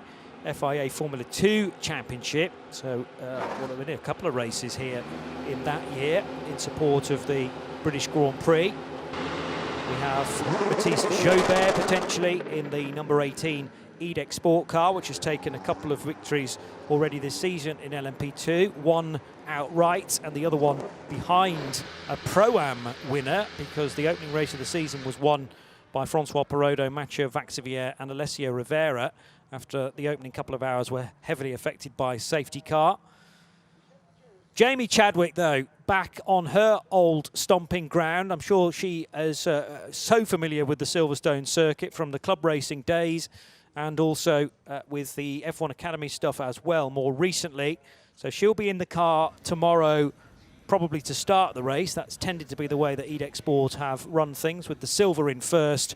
FIA Formula 2 Championship. So well, there been a couple of races here in that year in support of the British Grand Prix. We have Mathis Jobert potentially in the number 18 EDEC Sport car, which has taken a couple of victories already this season in LMP2, one outright and the other one behind a Pro-Am winner, because the opening race of the season was won by Francois Perraudot, Mathieu Vaxivière and Alessio Rivera after the opening couple of hours were heavily affected by safety car. Jamie Chadwick, though, back on her old stomping ground. I'm sure she is so familiar with the Silverstone circuit from the club racing days, and also with the F1 Academy stuff as well more recently. So she'll be in the car tomorrow, probably to start the race. That's tended to be the way that EDEC Sport have run things, with the silver in first,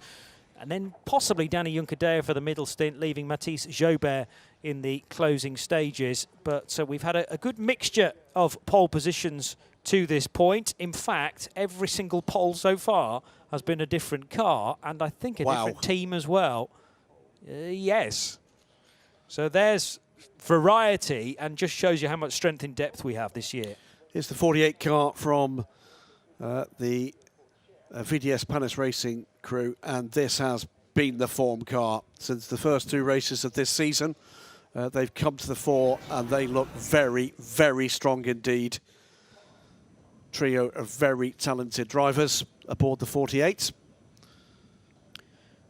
and then possibly Danny Juncadeo for the middle stint, leaving Mathis Jobert in the closing stages. But so we've had a good mixture of pole positions to this point. In fact, every single pole so far has been a different car, and I think a different team as well. Yes. So there's variety, and just shows you how much strength in depth we have this year. Here's the 48 car from the VDS Panis Racing crew, and this has been the form car since the first two races of this season. They've come to the fore, and they look very, very strong indeed. Trio of very talented drivers aboard the 48.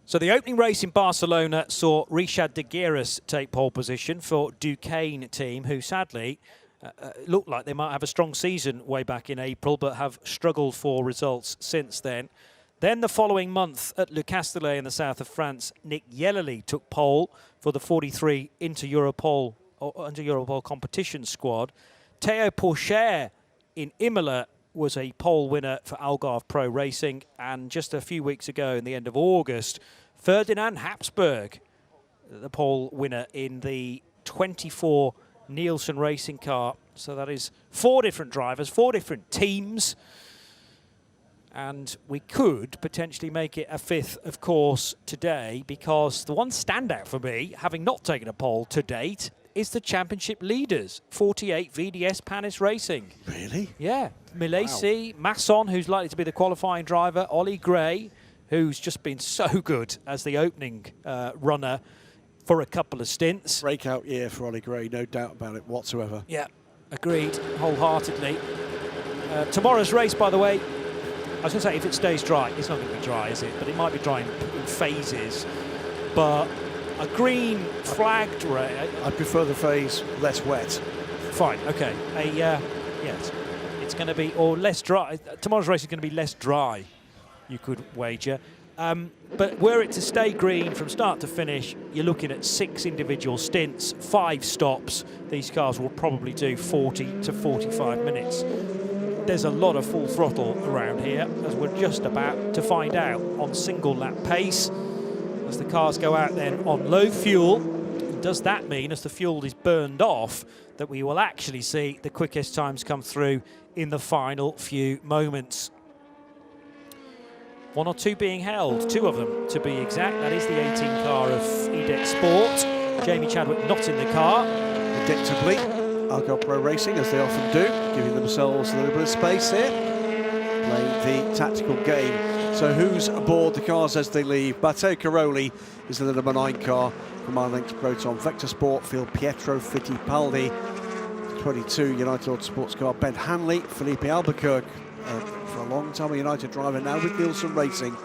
So the opening race in Barcelona saw Richard de Gueras take pole position for Duquesne team, who sadly looked like they might have a strong season way back in April, but have struggled for results since then. Then the following month at Le Castellet in the south of France, Nick Yellerly took pole for the 43 Inter-Europol competition squad. Theo Pourchaire in Imola was a pole winner for Algarve Pro Racing, and just a few weeks ago in the end of August, Ferdinand Habsburg, the pole winner in the 24 Nielsen Racing car. So that is 4 different drivers, 4 different teams, and we could potentially make it a 5th, of course, today, because the one standout for me, having not taken a pole to date, is the championship leaders, 48 VDS Panis Racing. Really? Yeah, Milesi, Masson, who's likely to be the qualifying driver, Ollie Gray, who's just been so good as the opening runner for a couple of stints. Breakout year for Ollie Gray, no doubt about it whatsoever. Yeah, agreed wholeheartedly. Tomorrow's race, by the way, I was going to say if it stays dry, it's not going to be dry, is it? But it might be dry in phases. But a green flagged race. I prefer the phase less wet. Fine, okay. Yes, it's going to be, or less dry. Tomorrow's race is going to be less dry, you could wager. But were it to stay green from start to finish, you're looking at 6 individual stints, 5 stops. These cars will probably do 40 to 45 minutes. There's a lot of full throttle around here, as we're just about to find out on single lap pace. As the cars go out then on low fuel, does that mean as the fuel is burned off that we will actually see the quickest times come through in the final few moments? 1 or 2 being held, 2 of them to be exact. That is the 18 car of EDEX Sport. Jamie Chadwick not in the car. Predictably, Argyle Pro Racing, as they often do, giving themselves a little bit of space here, playing the tactical game. So who's aboard the cars as they leave? Matteo Caroli is the number 9 car from Ironlink's Proton. Vector Sport field Pietro Fittipaldi. 22 United Autosports car Ben Hanley. Felipe Albuquerque, for a long time a United driver, now with Nielsen Racing.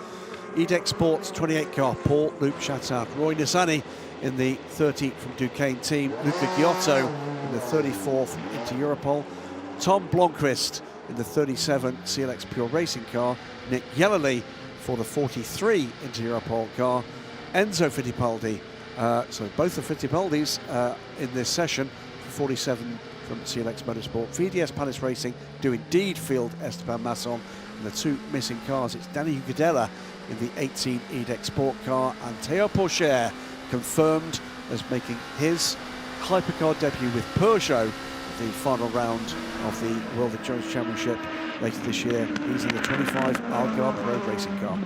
EDEX Sports 28 car Paul Luke Chattard. Roy Nissani in the 30 from Duquesne team. Luca Giotto in the 34 from Inter Europol. Tom Blomqvist in the 37 CLX Pure Racing car. Nick Yellerly for the 43 Inter Europol car. Enzo Fittipaldi, so both the Fittipaldis in this session, 47 from CLX Motorsport. VDS Panis Racing do indeed field Esteban Masson. And the 2 missing cars, it's Danny Ugadella in the 18 EDEX Sport car, and Théo Pourchaire confirmed as making his hypercar debut with Peugeot, the final round of the World Endurance Championship later this year. He's in the 25 Argyle Pro Racing car.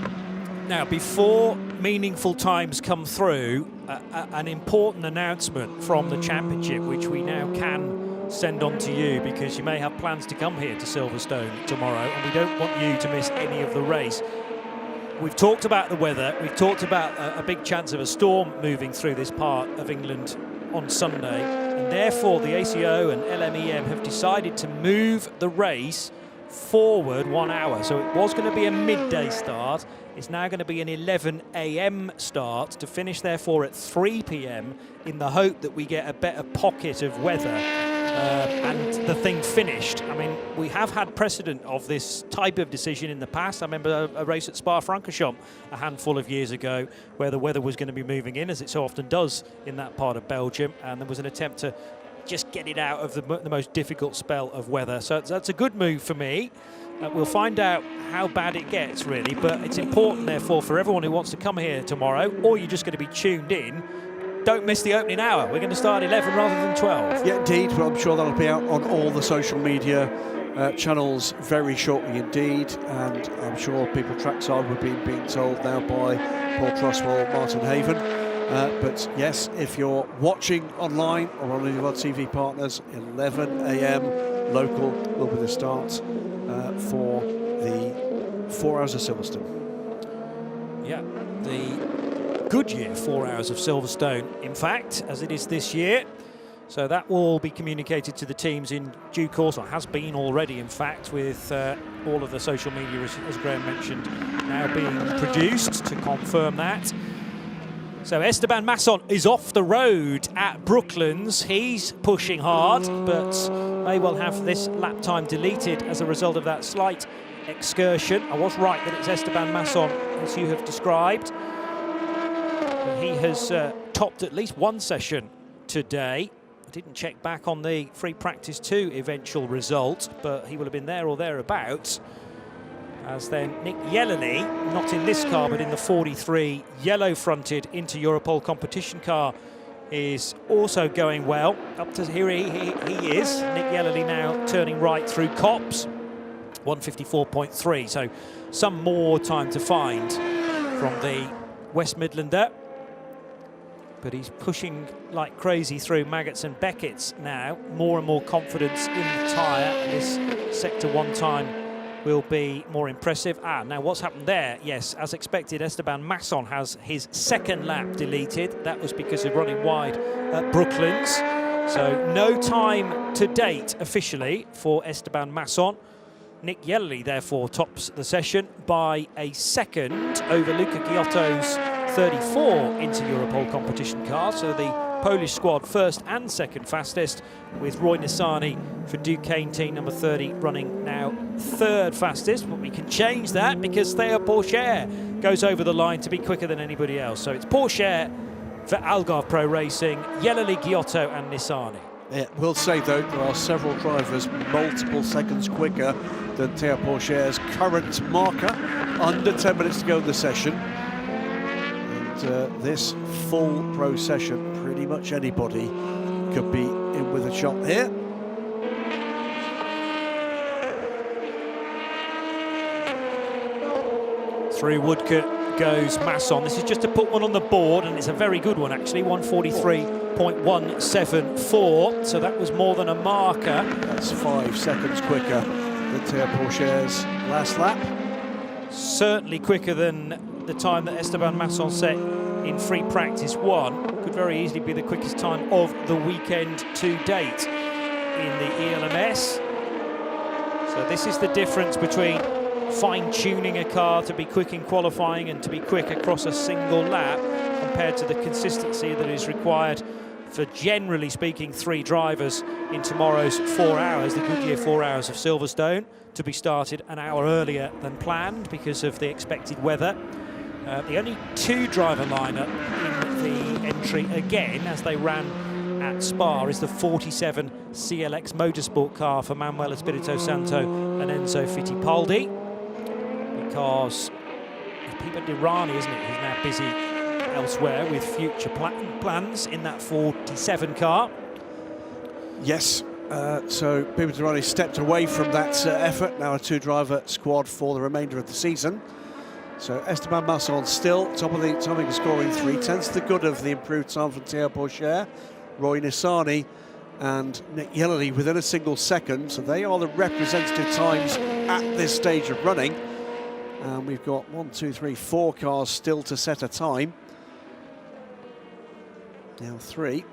Now, before meaningful times come through, an important announcement from the championship, which we now can send on to you, because you may have plans to come here to Silverstone tomorrow, and we don't want you to miss any of the race. We've talked about the weather. We've talked about a big chance of a storm moving through this part of England on Sunday, and therefore the ACO and LMEM have decided to move the race forward 1 hour. So it was going to be a midday start. It's now going to be an 11 a.m. start to finish therefore at 3 p.m. in the hope that we get a better pocket of weather and the thing finished. I mean, we have had precedent of this type of decision in the past. I remember a race at Spa-Francorchamps a handful of years ago where the weather was going to be moving in, as it so often does in that part of Belgium, and there was an attempt to just get it out of the most difficult spell of weather. So that's a good move for me. We'll find out how bad it gets, really, but it's important, therefore, for everyone who wants to come here tomorrow, or you're just going to be tuned in, don't miss the opening hour. We're going to start 11 rather than 12. Yeah, indeed. Well, I'm sure that'll be out on all the social media channels very shortly indeed, and I'm sure people trackside will be being told now by Paul Trustwell, Martin Haven. But yes, if you're watching online or on any of our TV partners, 11 a.m. local will be the start for the 4 hours of Silverstone. Yeah, the Goodyear 4 hours of Silverstone, in fact, as it is this year. So that will be communicated to the teams in due course, or has been already, in fact, with all of the social media, as Graham mentioned, now being produced to confirm that. So Esteban Masson is off the road at Brooklands. He's pushing hard, but may well have this lap time deleted as a result of that slight excursion. I was right that it's Esteban Masson, as you have described. He has topped at least one session today. I didn't check back on the Free Practice 2 eventual result, but he will have been there or thereabouts. As then Nick Yellerly, not in this car, but in the 43 yellow-fronted Inter Europol competition car, is also going well. Up to here he is. Nick Yellerly now turning right through Copse, 154.3. So some more time to find from the West Midlander. but he's pushing like crazy through Maggots and Beckett's now. More and more confidence in the tyre. This Sector 1 time will be more impressive. Now what's happened there? Yes, as expected, Esteban Masson has his second lap deleted. That was because of running wide at Brooklands. So no time to date officially for Esteban Masson. Nick Yellerly therefore tops the session by a second over Luca Giotto's 34 into Europol competition car. So the Polish squad first and second fastest, with Roy Nissany for Duquesne team number 30 running now third fastest. But we can change that because Theo Pourchaire goes over the line to be quicker than anybody else. So it's Pourchaire for Algarve Pro Racing, Yellerly, Giotto and Nissany. Yeah, we'll say though, there are several drivers multiple seconds quicker than Theo Pourchaire's current marker. Under 10 minutes to go in the session. And this full pro session, pretty much anybody could be in with a shot here. Through Woodcote goes Masson. This is just to put one on the board, and it's a very good one actually, 1:43.174. So that was more than a marker. That's 5 seconds quicker than Theo Pourchaire's last lap. Certainly quicker than the time that Esteban Masson set in free practice 1. Could very easily be the quickest time of the weekend to date in the ELMS. So this is the difference between fine-tuning a car to be quick in qualifying and to be quick across a single lap, compared to the consistency that is required for, generally speaking, 3 drivers in tomorrow's 4 hours, the Goodyear 4 hours of Silverstone, to be started an hour earlier than planned because of the expected weather. The only 2 driver lineup in the entry again, as they ran at Spa, is the 47 CLX Motorsport car for Manuel Espirito Santo and Enzo Fittipaldi, because it's Pipo Derani, isn't it, who's now busy elsewhere with future plans in that 47 car. Yes, so Pipo Derani stepped away from that effort, now a 2-driver squad for the remainder of the season. So Esteban Masson still top of the timing, scoring 3/10 to the good of the improved time from Theo Pourchaire, Roy Nissany and Nick Yellerly within a single second. So they are the representative times at this stage of running. And we've got 1, 2, 3, 4 cars still to set a time. Now 3,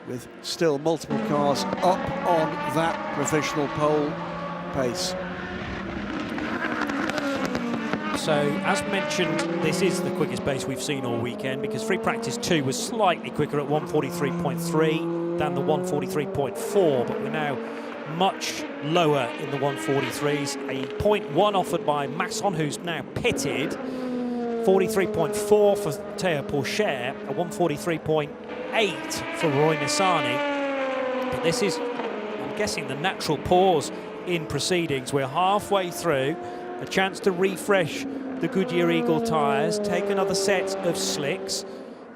with still multiple cars up on that provisional pole pace. So, as mentioned, this is the quickest pace we've seen all weekend, because free practice 2 was slightly quicker at 1:43.3 than the 1:43.4, but we're now much lower in the 1:43s. A 0.1 offered by Masson, who's now pitted. 43.4 for Theo Pourchaire, a 1:43.8 for Roy Nissany. But this is, I'm guessing, the natural pause in proceedings. We're halfway through. A chance to refresh the Goodyear Eagle tyres, take another set of slicks,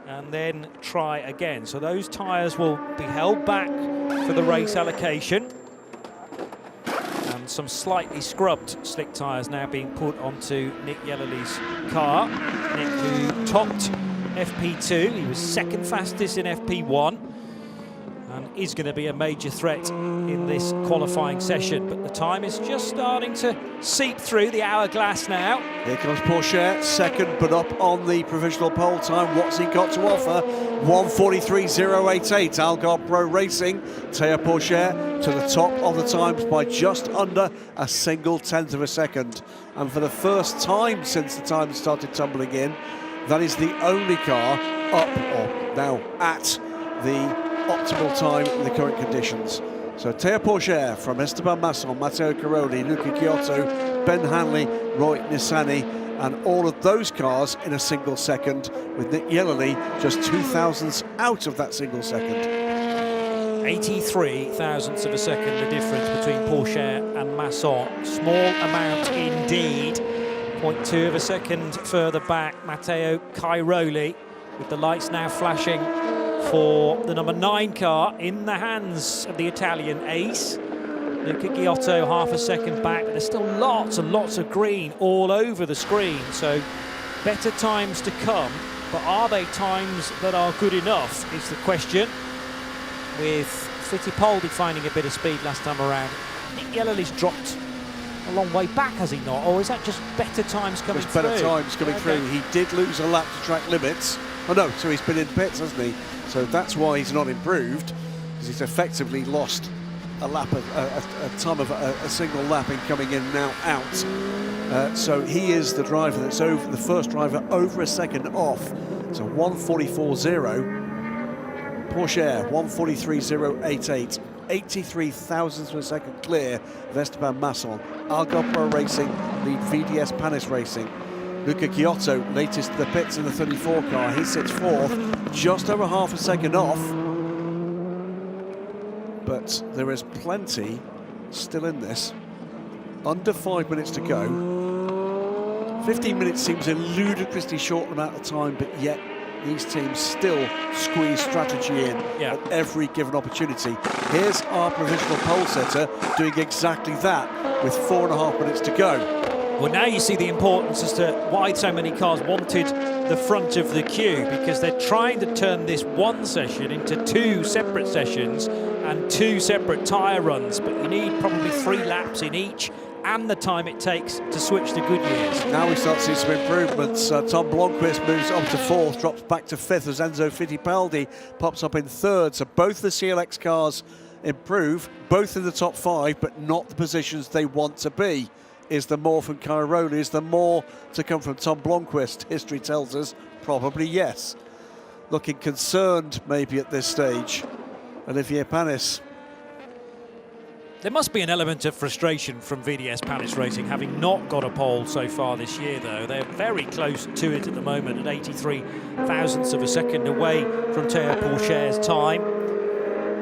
and then try again. So those tyres will be held back for the race allocation. And some slightly scrubbed slick tyres now being put onto Nick Yellerly's car. Nick, who topped FP2, he was second fastest in FP1, and is going to be a major threat in this qualifying session. But the time is just starting to seep through the hourglass now. Here comes Pourchaire, second, but up on the provisional pole time. What's he got to offer? 1:43.088, Algarve Pro Racing. Theo Pourchaire to the top of the times by just under a single 1/10 of a second. And for the first time since the time started tumbling in, that is the only car up, or now at, the optimal time in the current conditions. So Theo Pourchaire from Esteban Masson, Matteo Caroli, Luca Giotto, Ben Hanley, Roy Nissany, and all of those cars in a single second, with Nick Yellerly just 2 thousandths out of that single second. 83 thousandths of a second the difference between Pourchaire and Masson. Small amount indeed. 0.2 of a second further back, Matteo Cairoli, with the lights now flashing for the number 9 car in the hands of the Italian ace. Luca Giotto half a second back, but there's still lots and lots of green all over the screen, so better times to come but are they times that are good enough is the question, with Fittipaldi finding a bit of speed last time around. I think Yellowly's dropped a long way back, has he not? Or is that just better times coming through? Better times coming through. He did lose a lap to track limits. Oh no, so he's been in pits, hasn't he? So that's why he's not improved, because he's effectively lost a lap of a time of a single lap in coming in and now out. So he is the driver that's the first driver over a second off. So 1:44.0. Porsche 1:43.088. 83 thousandths of a second clear of Esteban Masson. Argo Pro Racing lead VDS Panis Racing. Luca Giotto, latest to the pits in the 34 car. He sits fourth, just over half a second off. But there is plenty still in this. Under 5 minutes to go. 15 minutes seems a ludicrously short amount of time, but yet these teams still squeeze strategy in at every given opportunity. Here's our provisional pole setter doing exactly that with 4.5 minutes to go. Well, now you see the importance as to why so many cars wanted the front of the queue, because they're trying to turn this one session into 2 separate sessions and 2 separate tyre runs, but you need probably 3 laps in each and the time it takes to switch to Goodyears. Now we start to see some improvements. Tom Blomqvist moves up to 4th, drops back to 5th as Enzo Fittipaldi pops up in 3rd. So both the CLX cars improve, both in the top 5, but not the positions they want to be. Is there more from Cairoli? Is there more to come from Tom Blomqvist? History tells us probably yes. Looking concerned maybe at this stage, Olivier Panis. There must be an element of frustration from VDS Panis Racing, having not got a pole so far this year, though. They're very close to it at the moment, at 83 thousandths of a second away from Théo Pourchaire's time.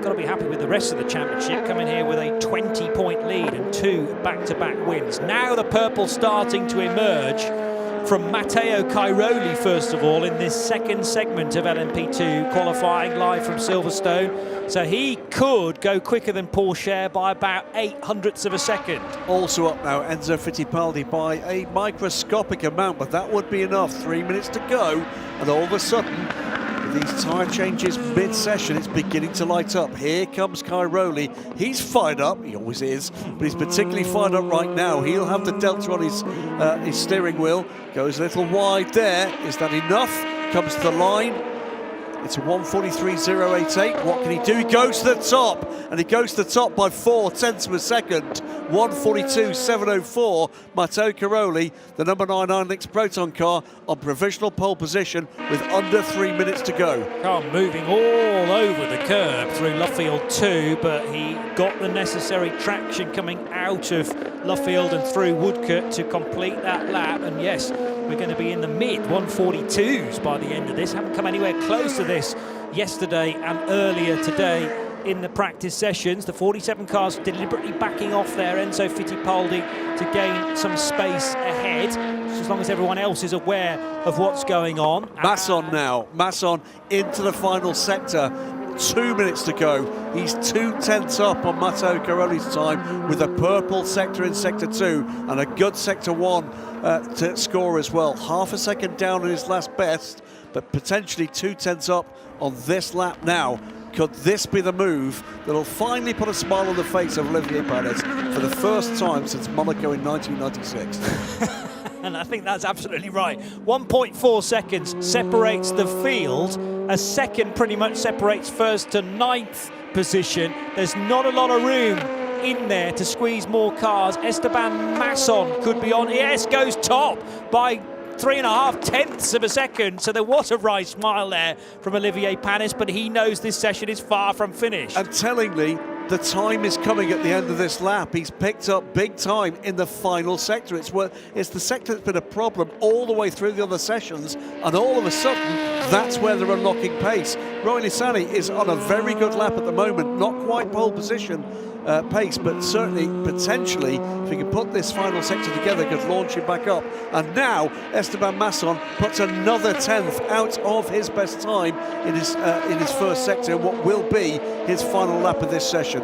Got to be happy with the rest of the championship, coming here with a 20-point lead and 2 back-to-back wins. Now the purple starting to emerge from Matteo Cairoli, first of all, in this second segment of LMP2 qualifying live from Silverstone. So he could go quicker than Pourchaire by about 800ths of a second. Also up now, Enzo Fittipaldi by a microscopic amount, but that would be enough. 3 minutes to go, and all of a sudden, with these tyre changes mid-session, it's beginning to light up. Here comes Cairoli. He's fired up, he always is, but he's particularly fired up right now. He'll have the delta on his steering wheel. Goes a little wide there. Is that enough? Comes to the line. It's a 1:43.088. What can he do? He goes to the top, and he goes to the top by 0.4 of a second. 1:42.704. Matteo Cairoli, the number 9 Ironix Proton car, on provisional pole position with under 3 minutes to go. Car moving all over the curb through Luffield 2, but he got the necessary traction coming out of Luffield and through Woodcote to complete that lap. And yes, we're going to be in the mid 1:42s by the end of this. Haven't come anywhere close to this yesterday and earlier today in the practice sessions. The 47 cars deliberately backing off there, Enzo Fittipaldi, to gain some space ahead, as long as everyone else is aware of what's going on. Masson now. Masson into the final sector. 2 minutes to go. He's 2/10 up on Matteo Cairoli's time, with a purple sector in sector 2 and a good sector 1 to score as well. Half a second down on his last best, but potentially 2/10 up on this lap now. Could this be the move that'll finally put a smile on the face of Olivier Panis for the first time since Monaco in 1996? And I think that's absolutely right. 1.4 seconds separates the field. A second pretty much separates first to 9th position. There's not a lot of room in there to squeeze more cars. Esteban Masson could be on. Yes, goes top by 3.5 tenths of a second. So there was a right smile there from Olivier Panis, but he knows this session is far from finished. And tellingly, the time is coming at the end of this lap. He's picked up big time in the final sector. It's the sector that's been a problem all the way through the other sessions, and all of a sudden, that's where they're unlocking pace. Roy Lissani is on a very good lap at the moment, not quite pole position pace, but certainly, potentially, if he can put this final sector together, could launch him back up. And now, Esteban Masson puts another 10th out of his best time in his first sector, what will be his final lap of this session.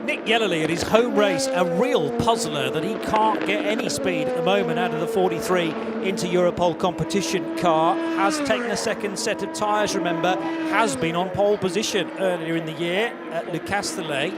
Nick Yellerly at his home race, a real puzzler that he can't get any speed at the moment out of the 43 into Europole competition car. Has taken a second set of tyres, remember, has been on pole position earlier in the year at Le Castellet.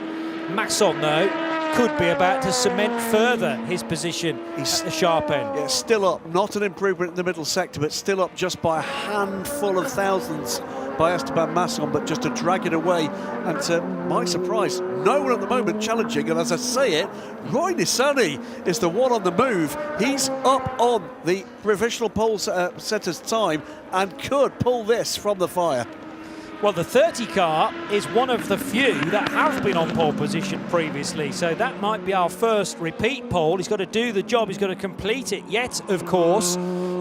Masson, though, could be about to cement further his position at the sharp end. Yeah, still up, not an improvement in the middle sector, but still up just by a handful of thousandths by Esteban Masson, but just to drag it away. And to my surprise, no one at the moment challenging. And as I say it, Roy Nissany is the one on the move. He's up on the provisional pole setter's time and could pull this from the fire. Well, the 30 car is one of the few that have been on pole position previously, so that might be our first repeat pole. He's got to do the job, he's got to complete it. Yet, of course,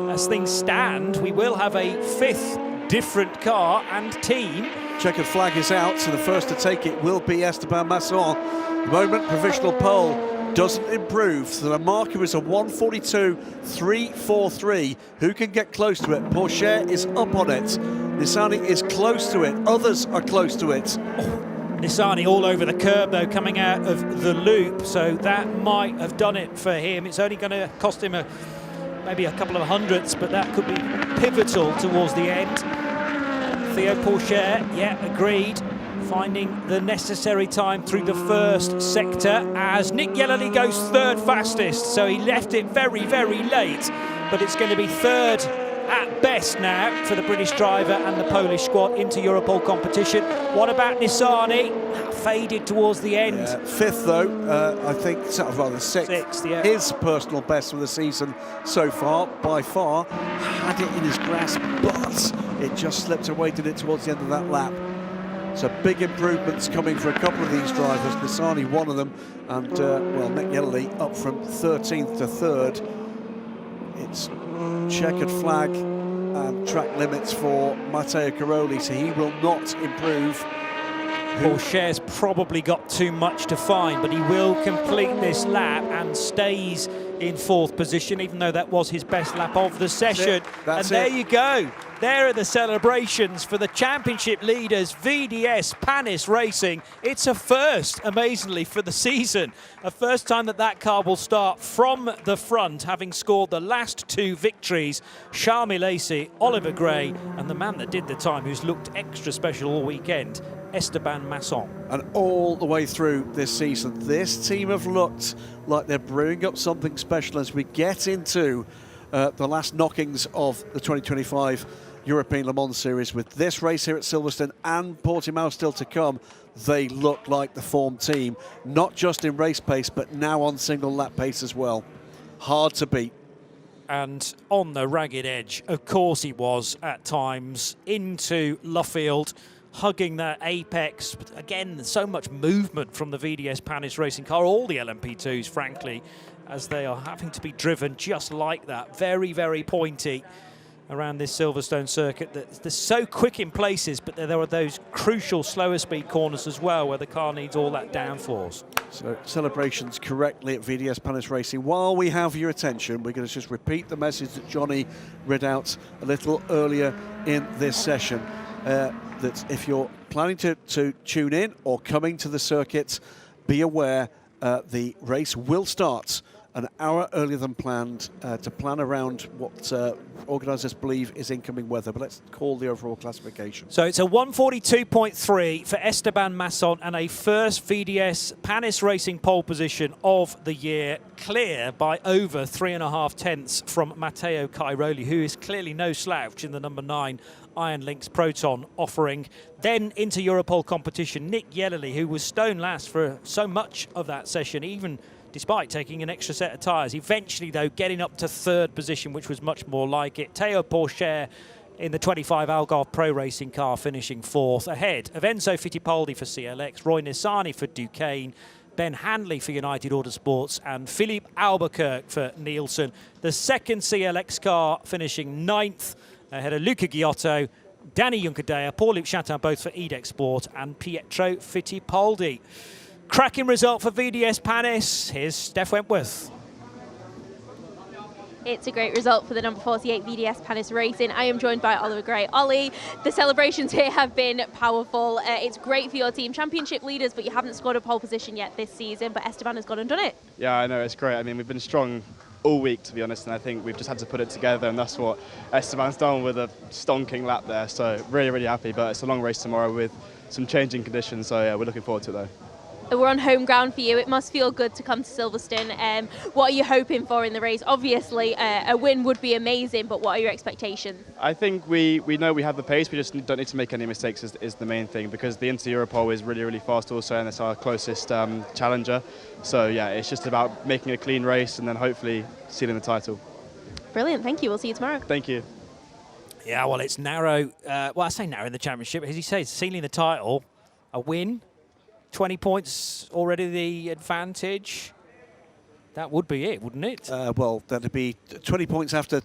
as things stand, we will have a fifth different car and team. Checkered flag is out, so the first to take it will be Esteban Masson. The moment provisional pole doesn't improve, so the marker is a 1:42.343. Who can get close to it? Pourchaire is up on it. Nissany is close to it. Others are close to it. Nissany all over the curb, though, coming out of the loop, so that might have done it for him. It's only going to cost him maybe a couple of hundredths, but that could be pivotal towards the end. Theo Pourchaire, yeah, agreed, finding the necessary time through the first sector as Nick Yellerly goes third fastest, so he left it very, very late, but it's going to be third at best now for the British driver and the Polish squad into Europole competition. What about Nissany? Faded towards the end. Yeah, fifth though, I think, rather sixth. Sixth, yeah. His personal best of the season so far, by far. Had it in his grasp, but it just slipped away, did it, towards the end of that lap. So big improvements coming for a couple of these drivers. Nissany, one of them, and well, Nick Yellerly up from 13th to 3rd. It's checkered flag and track limits for Matteo Caroli, so he will not improve. Pourchaire's probably got too much to find, but he will complete this lap and stays in 4th position, even though that was his best lap of the session. That's and there it. you go. There are the celebrations for the championship leaders, VDS Panis Racing. It's a first, amazingly, for the season. A first time that car will start from the front, having scored the last 2 victories. Charles Lacey, Oliver Gray, and the man that did the time, who's looked extra special all weekend, Esteban Masson. And all the way through this season, this team have looked like they're brewing up something special as we get into the last knockings of the 2025 European Le Mans Series. With this race here at Silverstone and Portimão still to come, they look like the form team, not just in race pace, but now on single lap pace as well. Hard to beat. And on the ragged edge, of course he was at times, into Luffield, hugging that apex. But again, so much movement from the VDS Panis Racing car, all the LMP2s, frankly, as they are having to be driven just like that. Very, very pointy around this Silverstone circuit. They're so quick in places, but there are those crucial slower speed corners as well where the car needs all that downforce. So celebrations correctly at VDS Panis Racing. While we have your attention, we're going to just repeat the message that Johnny read out a little earlier in this session. That if you're planning to tune in or coming to the circuit, be aware the race will start an hour earlier than planned to plan around what organisers believe is incoming weather, but let's call the overall classification. So it's a 1:42.3 for Esteban Masson and a first VDS Panis Racing pole position of the year, clear by over 3.5 tenths from Matteo Cairoli, who is clearly no slouch in the number 9 Iron Lynx Proton offering. Then into Europole competition, Nick Yellerly, who was stone last for so much of that session, even despite taking an extra set of tyres. Eventually, though, getting up to 3rd position, which was much more like it. Theo Pourchaire in the 25 Algarve Pro Racing car, finishing 4th, ahead of Enzo Fittipaldi for CLX, Roy Nissany for Duquesne, Ben Handley for United Autosports, and Philippe Albuquerque for Nielsen. The second CLX car finishing 9th, ahead of Luca Giotto, Danny Juncadella, Paul-Luc Chatin, both for Edex Sport, and Pietro Fittipaldi. Cracking result for VDS Panis. Here's Steph Wentworth. It's a great result for the number 48 VDS Panis Racing. I am joined by Oliver Gray. Ollie, the celebrations here have been powerful. It's great for your team, championship leaders, but you haven't scored a pole position yet this season, but Esteban has gone and done it. Yeah, I know, it's great. I mean, we've been strong all week, to be honest, and I think we've just had to put it together, and that's what Esteban's done with a stonking lap there. So really, really happy, but it's a long race tomorrow with some changing conditions, so yeah, we're looking forward to it though. We're on home ground for you. It must feel good to come to Silverstone. What are you hoping for in the race? Obviously, a win would be amazing, but what are your expectations? I think we know we have the pace. We just don't need to make any mistakes is the main thing, because the Inter-Europol is really, really fast also, and it's our closest challenger. So yeah, it's just about making a clean race and then hopefully sealing the title. Brilliant. Thank you. We'll see you tomorrow. Thank you. Yeah, well, it's narrow. Well, I say narrow in the championship. As he says, sealing the title, a win. 20 points already the advantage. That would be it, wouldn't it? Well, that'd be 20 points after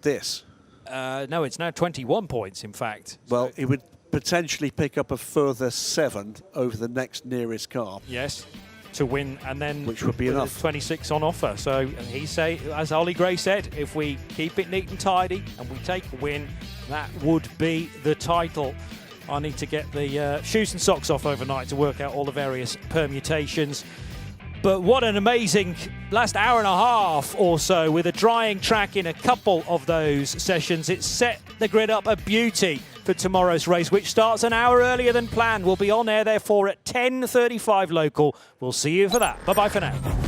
this. No, it's now 21 points, in fact. Well, it would potentially pick up a further 7 over the next nearest car. Yes, to win, and then which would be enough. 26 on offer. So he say, as Ollie Gray said, if we keep it neat and tidy and we take a win, that would be the title. I need to get the shoes and socks off overnight to work out all the various permutations. But what an amazing last hour and a half or so with a drying track in a couple of those sessions. It's set the grid up a beauty for tomorrow's race, which starts an hour earlier than planned. We'll be on air, therefore, at 10:35 local. We'll see you for that. Bye-bye for now.